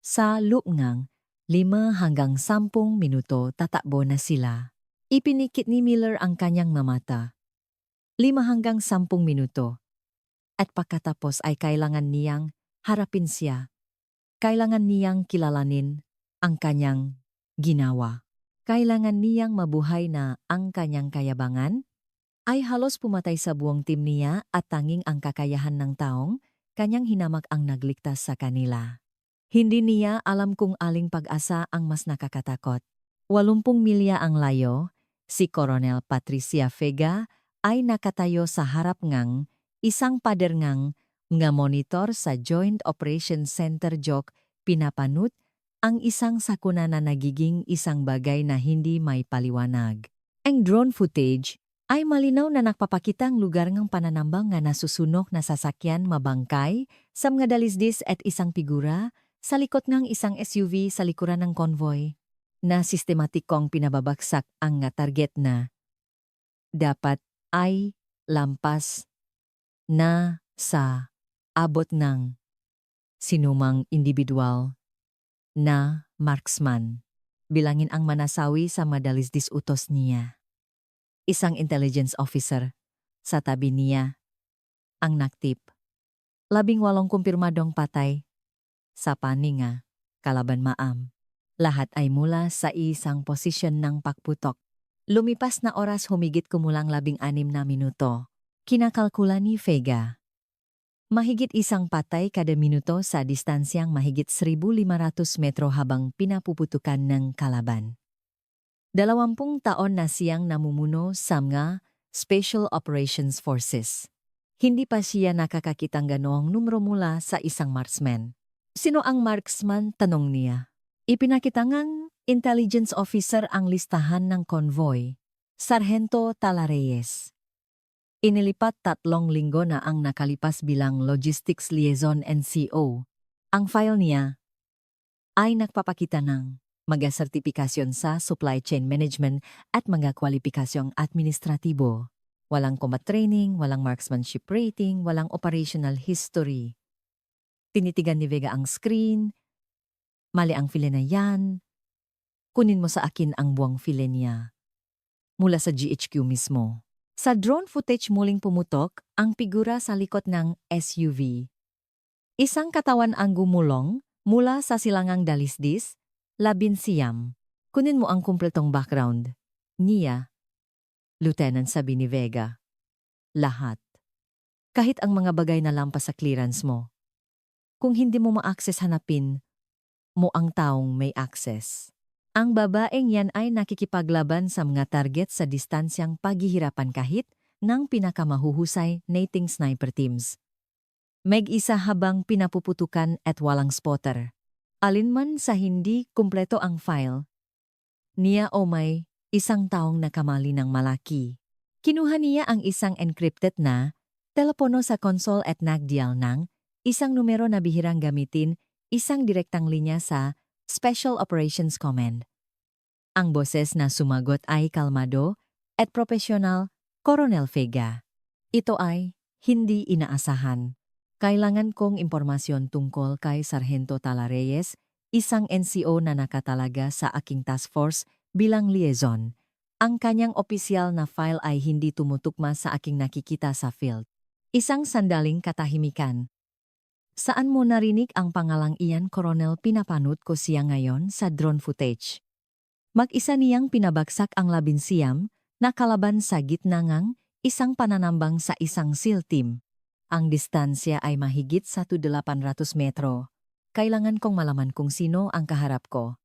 Sa loob ng 5 hanggang 10 minuto tatakbo na sila. Ipinikit ni Miller ang kanyang mamata. 5 hanggang 10 minuto. At pagkatapos ay kailangan niyang harapin siya. Kailangan niyang kilalanin ang kanyang ginawa. Kailangan niyang mabuhay na ang kanyang kayabangan ay halos pumatay sa buong team niya at tanging ang kakayahan ng taong kanyang hinamak ang nagligtas sa kanila. Hindi niya alam kung aling pag-asa ang mas nakakatakot. 80 milya ang layo, si Coronel Patricia Vega ay nakatayo sa harap ngang isang pader ngang nga monitor sa Joint Operations Center. Joke, pinapanut ang isang sakuna na nagiging isang bagay na hindi may paliwanag. Ang drone footage ay malinaw na nagpapakitang lugar ng pananambang nga nasusunok na sasakyan mabangkay sa mga dalisdis at isang figura sa likod ng isang SUV sa likuran ng convoy na sistematikong pinababagsak ang nga target na dapat ay lampas na sa abot ng sinumang individual na marksman. Bilangin ang manasawi sa madalisdis utos niya. Isang intelligence officer sa tabi niya ang naktip. 18 kumpirmadong patay sa paninga kalaban maam. Lahat ay mula sa isang posisyon ng pagputok. Lumipas na oras humigit kumulang 16 na minuto. Kinakalkula ni Vega. Mahigit isang patay kada minuto sa distansyang mahigit 1,500 metro habang pinapuputukan ng kalaban. 20 taon na siyang namumuno sa mga Special Operations Forces. Hindi pa siya nakakakitang ganoong numero mula sa isang marksman. Sino ang marksman? Tanong niya. Ipinakita ngang intelligence officer ang listahan ng convoy. Sargento Talareyes. Inilipat 3 linggo na ang nakalipas bilang Logistics Liaison NCO. Ang file niya ay nagpapakita ng mga sertipikasyon sa supply chain management at mga kwalipikasyong administratibo. Walang combat training, walang marksmanship rating, walang operational history. Tinitigan ni Vega ang screen. Mali ang file na yan. Kunin mo sa akin ang buwang file niya. Mula sa GHQ mismo. Sa drone footage muling pumutok ang figura sa likod ng SUV. Isang katawan ang gumulong mula sa silangang dalisdis, 19. Kunin mo ang kumpletong background. Niya. Lieutenant, sabi ni Vega. Lahat. Kahit ang mga bagay na lampas sa clearance mo. Kung hindi mo ma-access, hanapin mo ang taong may access. Ang babaeng yan ay nakikipaglaban sa mga target sa distansyang paghihirapan kahit ng pinakamahuhusay nating sniper teams. Mag-isa habang pinapuputukan at walang spotter. Alinman sa hindi kumpleto ang file. Niya o may isang taong nakamali ng malaki. Kinuha niya ang isang encrypted na telepono sa console at nagdial ng isang numero na bihirang gamitin, isang direktang linya sa Special Operations Command. Ang boses na sumagot ay kalmado at profesional, Coronel Vega. Ito ay hindi inaasahan. Kailangan kong impormasyon tungkol kay Sargento Talareyes, isang NCO na nakatalaga sa aking task force bilang liaison. Ang kanyang opisyal na file ay hindi tumutugma sa aking nakikita sa field. Isang sandaling katahimikan. Saan mo narinig ang pangalang iyan, Coronel? Pinapanot ko siya ngayon sa drone footage. Mag-isa niyang pinabagsak ang 19 na kalaban sa gitna ng isang pananambang sa isang SEAL team. Ang distansya ay mahigit 1,800 metro. Kailangan kong malaman kung sino ang kaharap ko.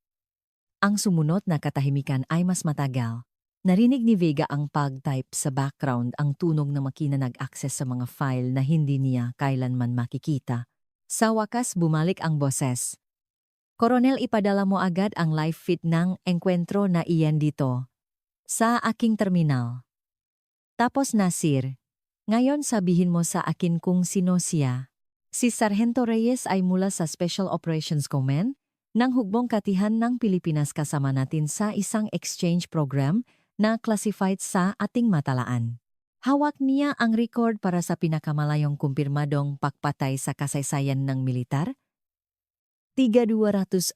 Ang sumunod na katahimikan ay mas matagal. Narinig ni Vega ang pag-type sa background, ang tunog na makina nag-access sa mga file na hindi niya kailanman makikita. Sa wakas bumalik ang boses. Coronel, ipadala mo agad ang live feed ng engkwentro na iyan dito. Sa aking terminal. Tapos Nasir, ngayon sabihin mo sa akin kung sino siya. Si Sargento Reyes ay mula sa Special Operations Command ng Hukbong Katihan ng Pilipinas, kasama natin sa isang exchange program na classified sa ating matalaan. Hawak niya ang record para sa pinakamalayong kumpirmadong pagpatay sa kasaysayan ng militar. 240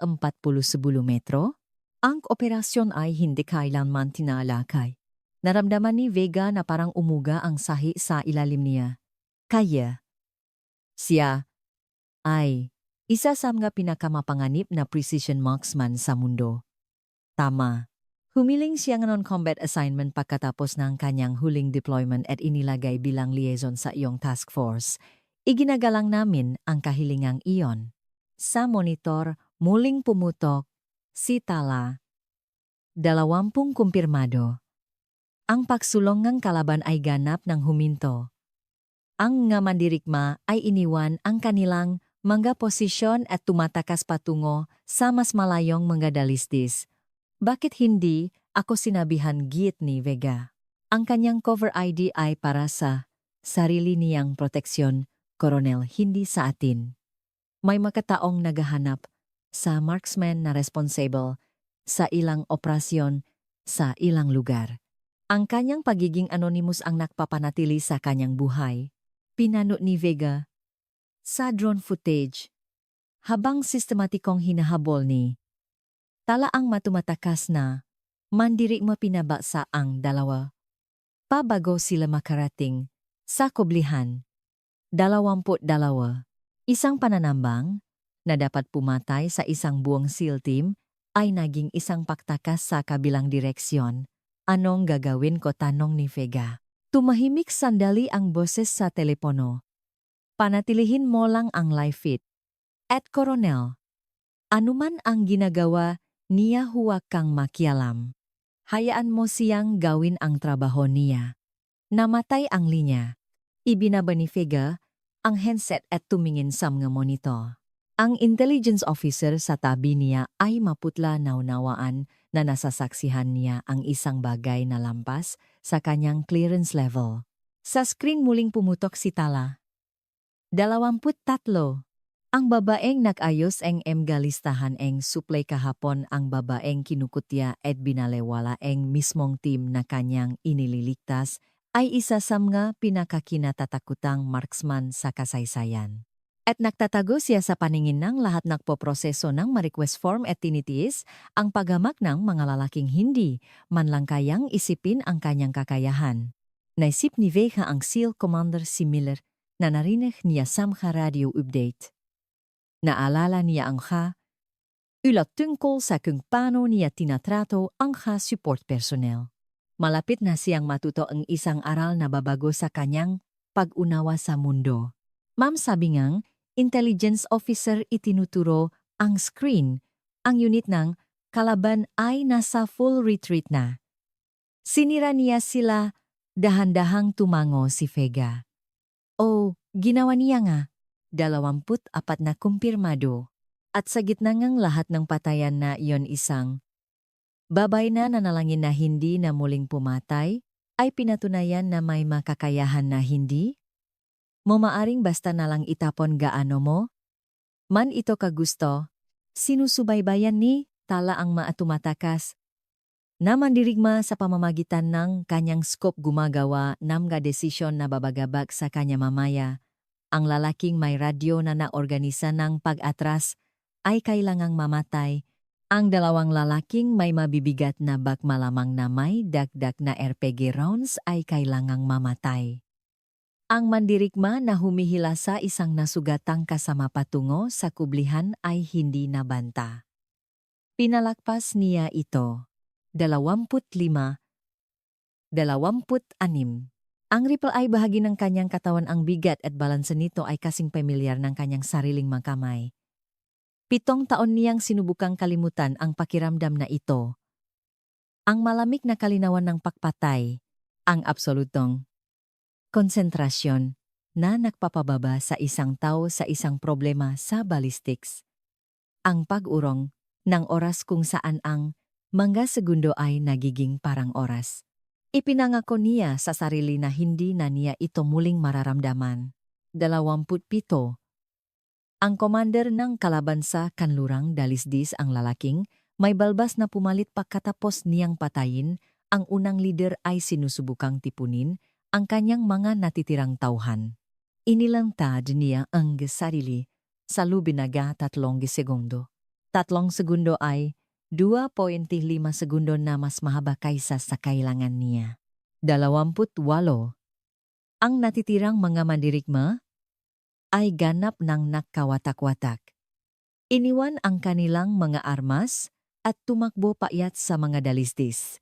metro. Ang operasyon ay hindi kailanman tinalakay. Naramdaman ni Vega na parang umuga ang sahi sa ilalim niya. Kaya siya ay isa sa mga pinakamapanganib na precision marksman sa mundo. Tama. Humiling siya ng non-combat assignment pagkatapos ng kanyang huling deployment at inilagay bilang liaison sa iyong task force. Iginagalang namin ang kahilingang iyon. Sa monitor, muling pumutok si Tala. 20 kumpirmado. Ang pagsulong ng kalaban ay ganap ng huminto. Ang nga mandirigma ay iniwan ang kanilang mga posisyon at tumatakas patungo sa mas malayong mga dalisdis. Bakit hindi ako sinabihan, git ni Vega? Ang kanyang cover ID ay para sa sarili niyang proteksyon, Coronel, hindi sa atin. May makataong naghahanap sa marksman na responsible sa ilang operasyon sa ilang lugar. Ang kanyang pagiging anonymous ang nagpapanatili sa kanyang buhay. Pinano ni Vega sa drone footage. Habang sistematikong hinahabol ni talaang matumatakas na mandiri mapinabasa ang dalawa. Pabago sila makarating sa kublihan. 22. Isang pananambang na dapat pumatay sa isang buong SEAL team ay naging isang paktakas sa kabilang direksyon. Anong gagawin ko, tanong ni Vega. Tumahimik sandali ang boses sa telepono. Panatilihin mo lang ang live feed. At Coronel, anuman ang ginagawa niya, huwag kang makialam. Hayaan mo siyang gawin ang trabaho niya. Namatay ang linya. Ibinaba ni Vega ang handset at tumingin sa mga monitor. Ang intelligence officer sa tabi niya ay maputla na unawaan na nasasaksihan niya ang isang bagay na lampas sa kanyang clearance level. Sa screen muling pumutok si Tala. 23. Ang babaeng nag-ayos ang galistahan ang suplay kahapon, ang babaeng kinukutya at binalewala ang mismong team na kanyang inililigtas ay isa sa mga pinakakinatatakutang marksman sa kasaysayan. At nagtatago siya sa paningin ng lahat. Nagpoproseso ng ma-request form at tinitiis ang paghamak ng mga lalaking hindi man lang kayang isipin ang kanyang kakayahan. Naisip ni Vega ang SEAL Commander si Miller na narinig niya sa mga radio update. Naalala niya ang ulat tungkol sa kung paano niya tinatrato ang support personnel. Malapit na siyang matuto ang isang aral na babago sa kanyang pag-unawa sa mundo. Ma'am, sabi ngang intelligence officer, itinuturo ang screen. Ang unit ng kalaban ay nasa full retreat na. Sinira niya sila, dahan-dahang tumango si Vega. Oh, ginawa niya nga. 24 na kumpirmado. At sa gitna ngang lahat ng patayan na iyon, isang babay na nanalangin na hindi na muling pumatay, ay pinatunayan na may makakayahan na hindi mo maaring basta nalang itapon gaano mo man ito kagusto. Sinusubaybayan ni Tala ang maatumatakas na mandirigma sa pamamagitan ng kanyang scope, gumagawa ng mga desisyon na babagabag sa kanya mamaya. Ang lalaking may radyo na naorganisa ng pag-atras ay kailangang mamatay. Ang dalawang lalaking may mabibigat na bag malamang na may dagdag na RPG rounds ay kailangang mamatay. Ang mandirigma na humihila sa isang nasugatang kasama patungo sa kublihan ay hindi nabanta. Pinalagpas niya ito. 25. 26. Ang ripple ay bahagi ng kanyang katawan. Ang bigat at balansa nito ay kasing pamilyar ng kanyang sariling mga kamay. 7 taon niyang sinubukang kalimutan ang pakiramdam na ito. Ang malamig na kalinawan ng pagpatay, ang absolutong konsentrasyon na nagpapababa sa isang tao sa isang problema sa ballistics. Ang pag-urong ng oras kung saan ang mga segundo ay nagiging parang oras. Ipinangako niya sa sarili na hindi na niya ito muling mararamdaman. 27. Ang commander ng kalaban sa kanlurang dalisdis, ang lalaking may balbas na pumalit pagkatapos niyang patayin. Ang unang leader ay sinusubukang tipunin ang kanyang mga natitirang tauhan. Inilantad niya ang sarili sa lubinaga 3 segundo. 3 segundo ay 2.5 segundo na mas mahaba kaysa sa kailangan niya. 28. Ang natitirang mga mandirigma ay ganap ng nakawatak-watak. Iniwan ang kanilang mga armas at tumakbo payat sa mga dalisdis.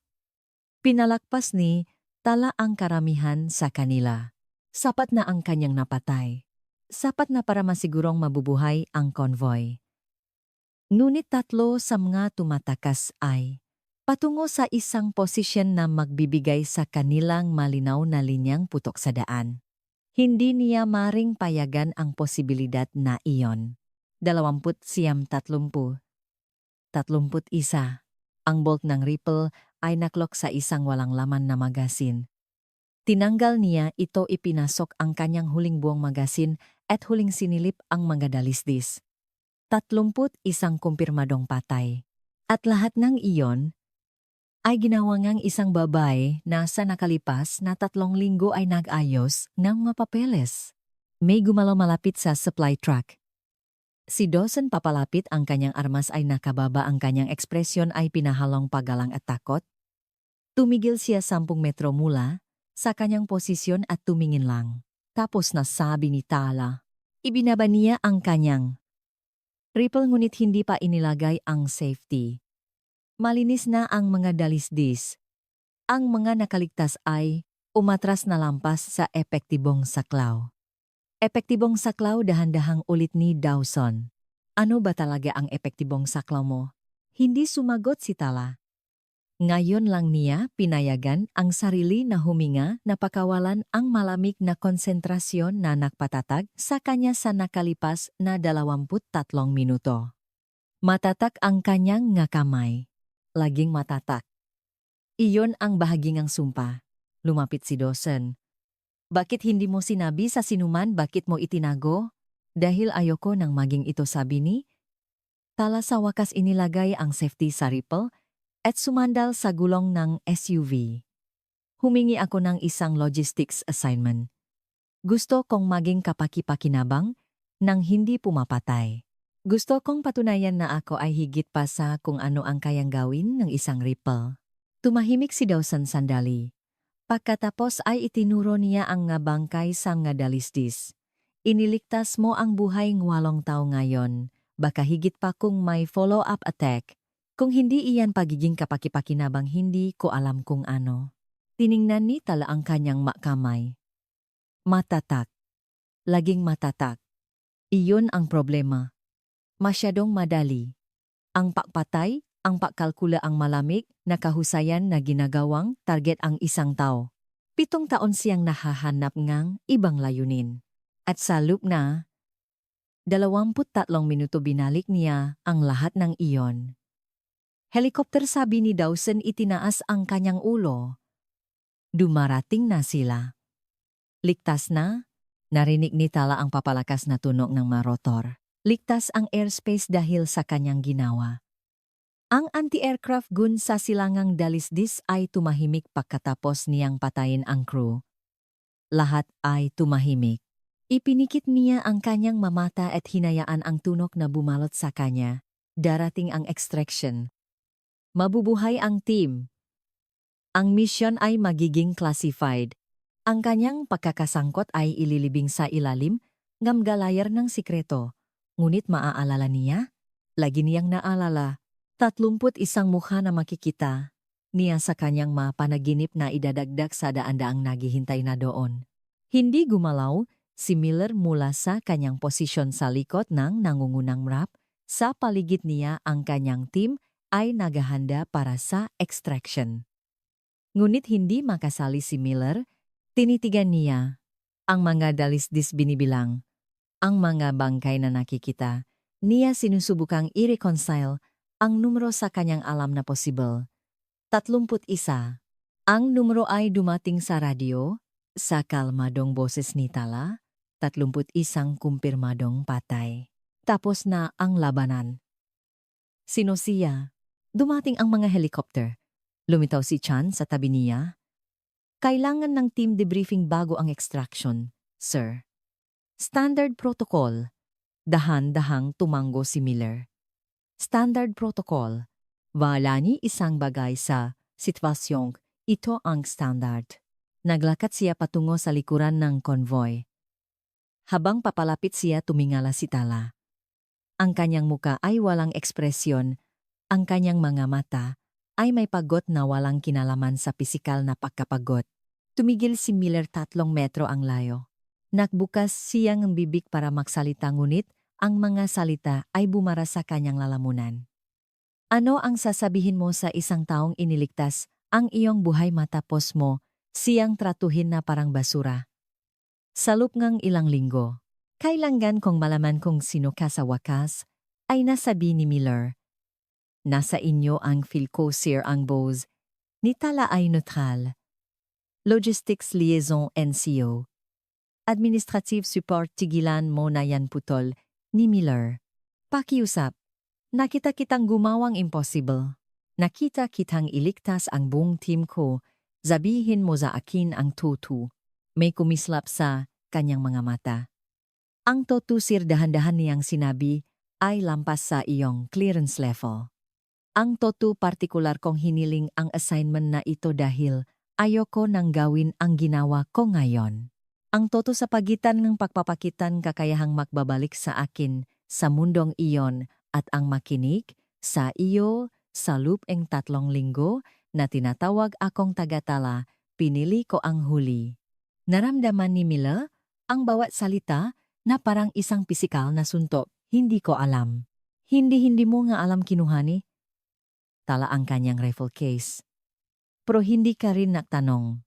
Pinalagpas ni Tala ang karamihan sa kanila. Sapat na ang kanyang napatay. Sapat na para masigurong mabubuhay ang convoy. Ngunit 3 sa mga tumatakas ay patungo sa isang posisyon na magbibigay sa kanilang malinaw na linyang putok sa daan. Hindi niya maring payagan ang posibilidad na iyon. 29. 31. Ang bolt ng rifle ay naklok sa isang walang laman na magasin. Tinanggal niya ito, ipinasok ang kanyang huling buong magasin at huling sinilip ang mga dalisdis. 31 kumpirmadong patay. At lahat ng iyon ay ginawa ngang isang babae na sa nakalipas na 3 linggo ay nag-ayos ng mga papeles. May gumalaw malapit sa supply truck. Si Dawson papalapit, ang kanyang armas ay nakababa, ang kanyang ekspresyon ay pinahalong paggalang at takot. Tumigil siya 10 metro mula sa kanyang posisyon at tumingin lang. Tapos nasabi ni Tala. Ibinaba niya ang kanyang rifle ngunit hindi pa inilagay ang safety. Malinis na ang mga dalisdis. Ang mga nakaligtas ay umatras na lampas sa epektibong saklaw. Epektibong saklaw, dahan-dahang ulit ni Dawson. Ano ba talaga ang epektibong saklaw mo? Hindi sumagot si Tala. Ngayon lang niya pinayagan ang sarili na huminga, napakawalan ang malamig na konsentrasyon na nagpatatag sa kanya sa nakalipas na 23 minuto. Matatak ang kanyang nga kamay. Laging matatak. Iyon ang bahagingang sumpa. Lumapit si Dawson. Bakit hindi mo sinabi sa sinuman, bakit mo itinago? Dahil ayoko nang maging ito, sabi ni Tala. Sa wakas inilagay ang safety sa rifle at sumandal sa gulong ng SUV. Humingi ako ng isang logistics assignment. Gusto kong maging kapaki-pakinabang nang hindi pumapatay. Gusto kong patunayan na ako ay higit pa sa kung ano ang kayang gawin ng isang rifle. Tumahimik si Dawson sandali. Pagkatapos ay itinuro niya ang nga bangkay sa nga dalisdis. Iniligtas mo ang buhay ng 8 tao ngayon, baka higit pa kung may follow-up attack. Kung hindi iyan pagiging kapaki-pakinabang, hindi ko alam kung ano. Tiningnan ni Tala ang kanyang makamay. Matatak. Laging matatak. Iyon ang problema. Masyadong madali. Ang pakpatay, ang pagkalkula, ang malamig na kahusayan na ginagawang target ang isang tao. 7 taon siyang nahahanap ngang ibang layunin. At sa loop na 23 minuto binalik niya ang lahat ng iyon. Helicopter, sabi ni Dawson, itinaas ang kanyang ulo. Dumarating na sila. Ligtas na, narinig ni Tala ang papalakas na tunog ng marotor. Ligtas ang airspace dahil sa kanyang ginawa. Ang anti-aircraft gun sa silangang dalisdis ay tumahimik pagkatapos niyang patayin ang crew. Lahat ay tumahimik. Ipinikit niya ang kanyang mamata at hinayaan ang tunog na bumalot sa kanya. Darating ang extraction. Mabubuhay ang team. Ang mission ay magiging classified. Ang kanyang pagkakasangkot ay ililibing sa ilalim ng galayar ng sikreto. Ngunit maaalala niya? Lagi niyang naalala. 31 mukha na makikita niya sa kanyang mapanaginip na idadagdag sa daan-daang naghihintay na doon. Hindi gumalaw si Miller mula sa kanyang posisyon sa likod ng nangungunang rap. Sa paligid niya ang kanyang team ay naghahanda para sa extraction. Ngunit hindi makasali si Miller, tinitigan niya ang mga dalisdis, binibilang ang mga bangkay na nakikita. Niya sinusubukang i-reconcile ang numero sa kanyang alam na possible. 31. Ang numero ay dumating sa radyo, sa kalmadong boses ni Tala. 31 kumpirmadong patay. Tapos na ang labanan. Sino siya? Dumating ang mga helicopter. Lumitaw si Chan sa tabi niya. Kailangan ng team debriefing bago ang extraction, sir. Standard protocol. Dahan-dahang tumango si Miller. Standard protocol. Wala ni isang bagay sa sitwasyong ito ang standard. Naglakad siya patungo sa likuran ng convoy. Habang papalapit siya, tumingala si Tala. Ang kanyang muka ay walang ekspresyon. Ang kanyang mga mata ay may pagod na walang kinalaman sa pisikal na pagkapagod. Tumigil si Miller 3 metro ang layo. Nagbukas siyang ang bibig para magsalita, ngunit ang mga salita ay bumara sa kanyang lalamunan. Ano ang sasabihin mo sa isang taong iniligtas ang iyong buhay matapos mo siyang tratuhin na parang basura? Sa loob ng ilang linggo, kailangan kong malaman kung sino ka sa wakas, ay nasabi ni Miller. Nasa inyo ang Philco, sir. Ang boss ni Tala ay neutral. Logistics Liaison NCO. Administrative Support, tigilan mo na yan, putol ni Miller. Pakiusap. Nakita kitang gumawang impossible. Nakita kitang iligtas ang buong team ko. Sabihin mo sa akin ang totoo. May kumislap sa kanyang mga mata. Ang totusir dahan-dahan niyang sinabi ay lampas sa iyong clearance level. Ang totu partikular kong hiniling ang assignment na ito dahil ayoko nang gawin ang ginawa ko ngayon. Ang toto sa pagitan ng pagpapakitan kakayahang magbabalik sa akin sa mundong iyon at ang makinig sa iyo sa loop ng 3 linggo na tinatawag akong tagatala, pinili ko ang huli. Naramdaman ni Mila ang bawat salita na parang isang pisikal na suntok. Hindi ko alam. Hindi mo nga alam kinuhani? Tala ang kanyang rifle case. Pero hindi ka rin nagtanong.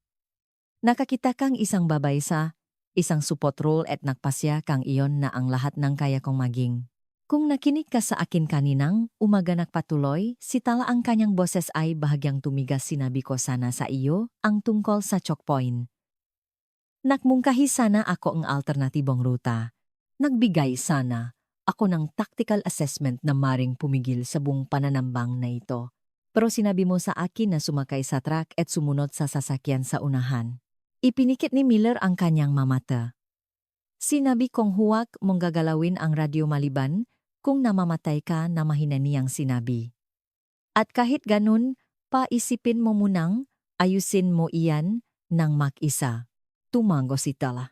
Nakakita kang isang babay sa isang support role at nagpasya kang iyon na ang lahat ng kaya kong maging. Kung nakinig ka sa akin kaninang umaga nagpatuloy, si Tala ang kanyang boses ay bahagyang tumigas, sinabi ko sana sa iyo ang tungkol sa choke point. Nakmungkahi sana ako ang alternatibong ruta. Nagbigay sana ako ng tactical assessment na maring pumigil sa buong pananambang na ito. Pero sinabi mo sa akin na sumakay sa truck at sumunod sa sasakyan sa unahan. Ipinikit ni Miller ang kanyang mamata. Sinabi kong huwag mong gagalawin ang radyo maliban kung namamatay ka, na mahina niyang sinabi. At kahit ganun, paisipin mo munang ayusin mo iyan ng mag-isa. Tumango si Tala.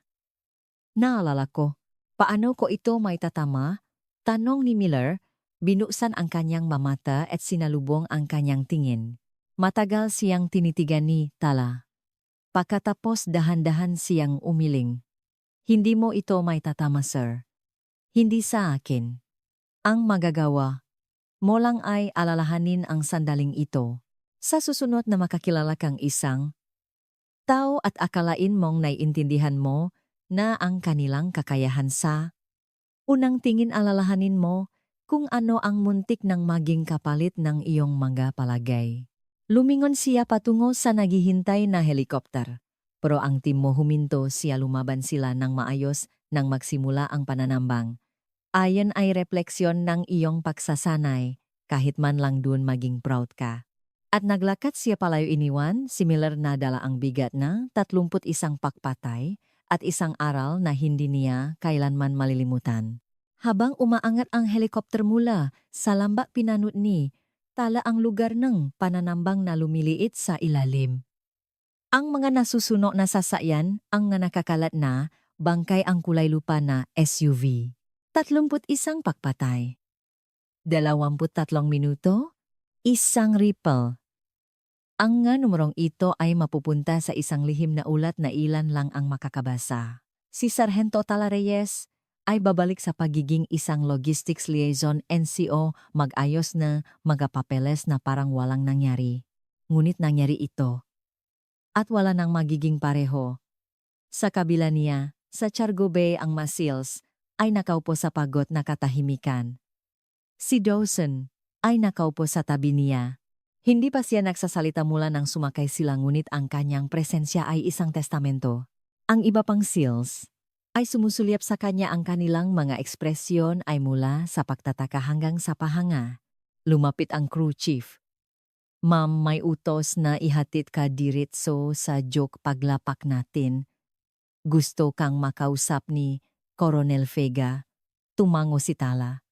Naalala ko, paano ko ito may tatama? Tanong ni Miller, binuksan ang kanyang mamata at sinalubong ang kanyang tingin. Matagal siyang tinitigan ni Tala. Pagkatapos dahan-dahan siyang umiling. Hindi mo ito may tatama, sir. Hindi sa akin. Ang magagawa mo lang ay alalahanin ang sandaling ito. Sa susunod na makakilala kang isang tao at akalain mong naiintindihan mo na ang kanilang kakayahan sa unang tingin, alalahanin mo kung ano ang muntik ng maging kapalit ng iyong mga palagay. Lumingon siya patungo sa naghihintay na helikopter. Pero ang team mo huminto, siya lumaban sila ng maayos nang magsimula ang pananambang. Ayon ay refleksyon ng iyong pagsasanay, kahit man lang dun maging proud ka. At naglakad siya palayo, iniwan si Miller na dala ang bigat na 31 pakpatay at isang aral na hindi niya kailanman malilimutan. Habang umaangat ang helikopter mula sa lambak, pinanut ni Tala ang lugar ng pananambang na lumiliit sa ilalim. Ang mga nasusuno na sasakyan, ang nakakalat na bangkay, ang kulay lupa na SUV. 31 pakpatay. 23 minuto, isang ripple. Ang nga numerong ito ay mapupunta sa isang lihim na ulat na ilan lang ang makakabasa. Si Sargento Tala Reyes ay babalik sa pagiging isang logistics liaison NCO, mag-ayos na magapapeles na parang walang nangyari. Ngunit nangyari ito. At wala nang magiging pareho. Sa kabila niya, sa Chargo Bay ang Masils ay nakaupo sa pagod na katahimikan. Si Dawson ay nakaupo sa tabi niya. Hindi pa siya nagsasalita mula nang sumakay sila, ngunit ang kanyang presensya ay isang testamento. Ang iba pang SEALs ay sumusulyap sa kanya, ang kanilang mga ekspresyon ay mula sa pagtataka hanggang sa pahanga. Lumapit ang crew chief. Ma'am, may utos na ihatid ka diretso sa joke paglapak natin. Gusto kang makausap ni Coronel Vega. Tumango si Tala.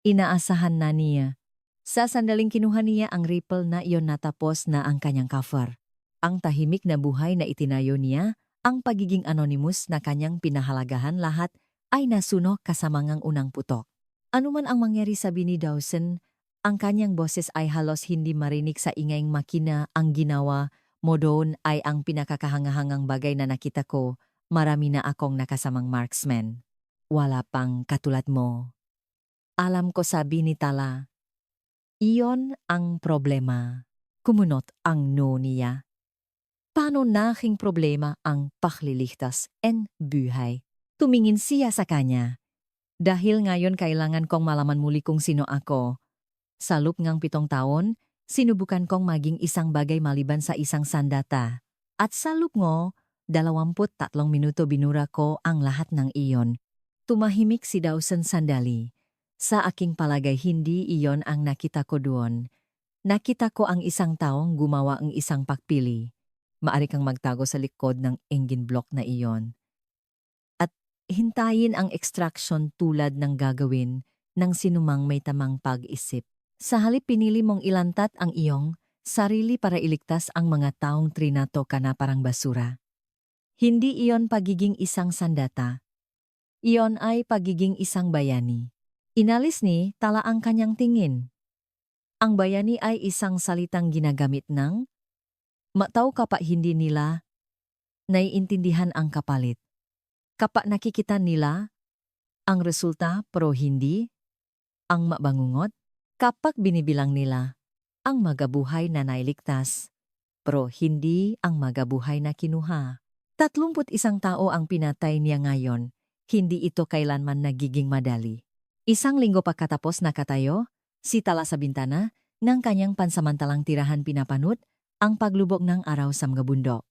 Inaasahan na niya. Sa sandaling kinuha niya ang rifle na iyon, natapos na ang kanyang cover. Ang tahimik na buhay na itinayo niya, ang pagiging anonymous na kanyang pinahalagahan, lahat ay nasunog kasamangang unang putok. Anuman ang mangyari, sabi ni Dawson, ang kanyang boses ay halos hindi marinig sa ingayng makina. Ang ginawa mo doon ay ang pinakakahangahangang bagay na nakita ko. Marami na akong nakasamang marksman. Wala pang katulad mo. Alam ko, sabi ni Tala. Iyon ang problema. Kumunot ang no niya. Paano naking problema ang pagliligtas en buhay? Tumingin siya sa kanya. Dahil ngayon kailangan kong malaman muli kung sino ako. Sa loob ng 7 taon, sinubukan kong maging isang bagay maliban sa isang sandata. At sa loob ng 23 minuto binura ko ang lahat ng iyon. Tumahimik si Dawson sandali. Sa aking palagay, hindi iyon ang nakita ko doon. Nakita ko ang isang taong gumawa ng isang pagpili. Maari kang magtago sa likod ng engine block na iyon. At hintayin ang extraction tulad ng gagawin ng sinumang may tamang pag-isip. Sa halip pinili mong ilantat ang iyong sarili para iligtas ang mga taong trinato ka na parang basura. Hindi iyon pagiging isang sandata. Iyon ay pagiging isang bayani. Inalis ni Tala ang kanyang tingin. Ang bayani ay isang salitang ginagamit ng matao kapag hindi nila naiintindihan ang kapalit. Kapag nakikita nila ang resulta pero hindi ang mabangungot, kapag binibilang nila ang magabuhay na nailigtas pero hindi ang magabuhay na kinuha. 31 tao ang pinatay niya ngayon, hindi ito kailanman nagiging madali. Isang linggo pagkatapos nakatayo, si Tala sa bintana ng kanyang pansamantalang tirahan pinapanut ang paglubog ng araw sa mga bundok.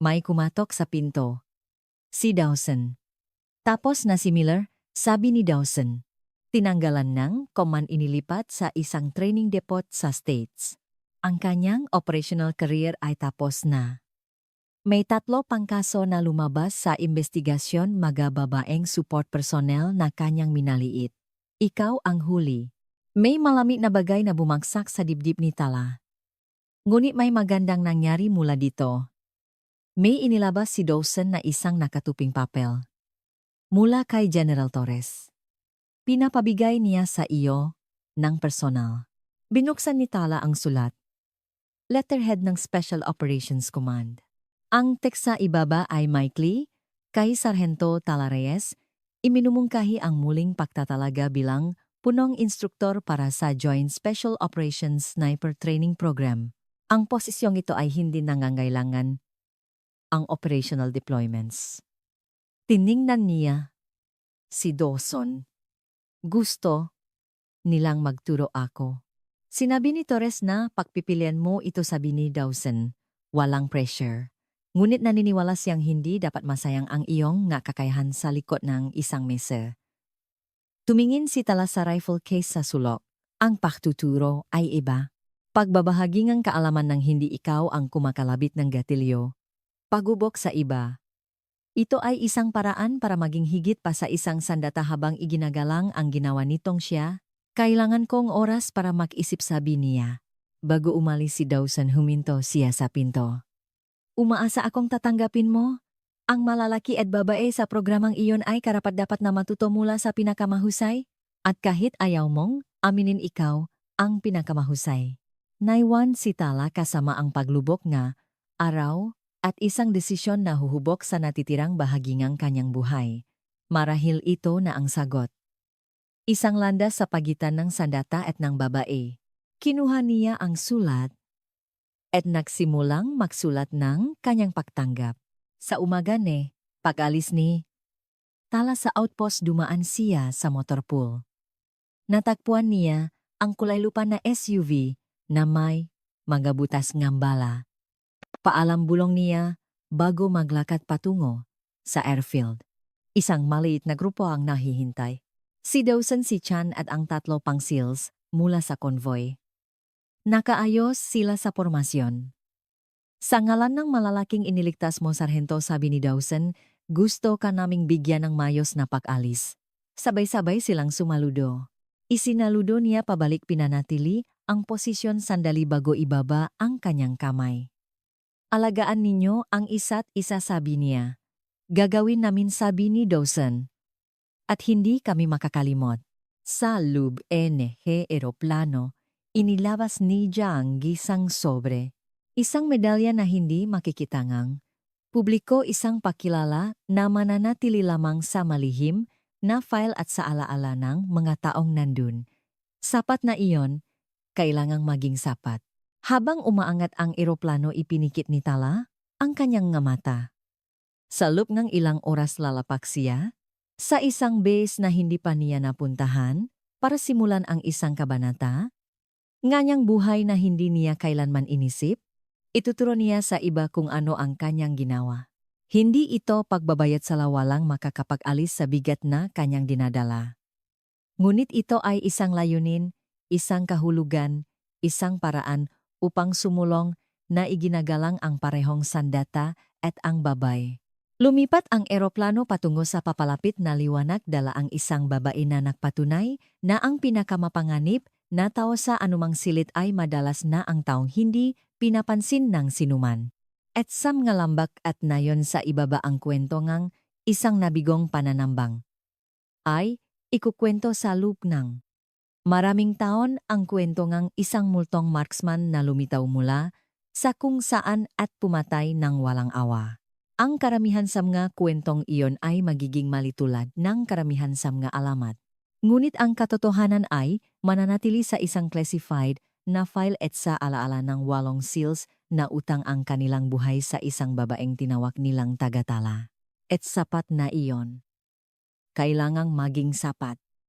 May kumatok sa pinto. Si Dawson. Tapos na si Miller, sabi ni Dawson. Tinanggalan ng command inilipat sa isang training depot sa States. Ang kanyang operational career ay tapos na. May 3 pang kaso na lumabas sa investigasyon magababaeng support personnel na kanyang minaliit. Ikaw ang huli. May malamig na bagay na bumagsak sa dibdib ni Tala. Ngunit may magandang nangyari mula dito. May inilabas si Dawson na isang nakatuping papel. Mula kay General Torres. Pinapabigay niya sa iyo ng personal. Binuksan ni Tala ang sulat. Letterhead ng Special Operations Command. Ang tekst sa ibaba ay maikli, kay Sargento Tala Reyes, iminumungkahi ang muling pagtatalaga bilang punong instruktor para sa Joint Special Operations Sniper Training Program. Ang posisyong ito ay hindi nangangailangan ang operational deployments. Tiningnan niya si Dawson. Gusto nilang magturo ako. Sinabi ni Torres na pagpipilian mo ito, sabi ni Dawson. Walang pressure. Ngunit naniniwala siyang hindi dapat masayang ang iyong nga kakayahan sa likod ng isang mesa. Tumingin si Tala sa rifle case sa sulok. Ang pagtuturo ay iba. Pagbabahagi ng kaalaman ng hindi ikaw ang kumakalabit ng gatilyo. Pagubok sa iba. Ito ay isang paraan para maging higit pa sa isang sandata habang iginagalang ang ginawa nitong siya. Kailangan kong oras para mag-isip, sabi niya. Bago umalis si Dawson, huminto siya sa pinto. Umaasa akong tatanggapin mo. Ang malalaki at babae sa programang iyon ay karapat-dapat na matuto mula sa pinakamahusay. At kahit ayaw mong, aminin ikaw ang pinakamahusay. Naiwan si Tala kasama ang paglubok nga, araw, at isang desisyon na huhubok sa natitirang bahagi ng kanyang buhay. Marahil ito na ang sagot. Isang landas sa pagitan ng sandata at ng babae. Kinuha niya ang sulat at nagsimulang magsulat ng kanyang pagtanggap. Sa umaga pag-alis ni Tala sa outpost, dumaan siya sa motorpool. Natagpuan niya ang kulay lupa na SUV na may mga butas ng bala. Paalam bulong niya bago maglakad patungo sa airfield. Isang maliit na grupo ang nahihintay. Si Dawson, si Chan at ang 3 pang SEALs mula sa convoy. Nakaayos sila sa pormasyon. Sa ngalan ng malalaking iniligtas mo, Sargento, sabi ni Dawson, gusto ka naming bigyan ng mayos na pag-alis. Sabay-sabay silang sumaludo. Isinaludo niya pabalik, pinanatili ang posisyon sandali bago ibaba ang kanyang kamay. Alagaan ninyo ang isa't isa, sabi niya. Gagawin namin, sabi ni Dawson. At hindi kami makakalimot. Sa loob eroplano, inilabas ni Jiang gisang sobre. Isang medalya na hindi makikitangang. Publiko isang pakilala na mananatili lamang sa malihim na file at sa alaala ng mga taong nandun. Sapat na iyon, kailangang maging sapat. Habang umaangat ang eroplano, ipinikit ni Tala ang kanyang nga mata. Sa loob ng ilang oras lalapak siya sa isang base na hindi pa niya napuntahan para simulan ang isang kabanata. Nganyang buhay na hindi niya kailanman inisip, ituturo niya sa iba kung ano ang kanyang ginawa. Hindi ito pagbabayad sa lawalang makakapag-alis sa bigat na kanyang dinadala. Ngunit ito ay isang layunin, isang kahulugan, isang paraan upang sumulong na iginagalang ang parehong sandata at ang babay. Lumipat ang eroplano patungo sa papalapit na liwanag dala ang isang babae na nagpatunay na ang pinakamapanganib na tao sa anumang silid ay madalas na ang taong hindi pinapansin ng sinuman. At sam nga lambak at nayon sa ibaba ang kwento ngang isang nabigong pananambang. Ay, ikukwento sa loop ng maraming taon ang kwento ngang isang multong marksman na lumitaw mula sa kung saan at pumatay ng walang awa. Ang karamihan sa mga kwentong iyon ay magiging malitulad ng karamihan sa mga alamat. Ngunit ang katotohanan ay mananatili sa isang classified na file at sa alaala ng 8 seals na utang ang kanilang buhay sa isang babaeng tinawag nilang tagatala. At sapat na iyon. Kailangang maging sapat.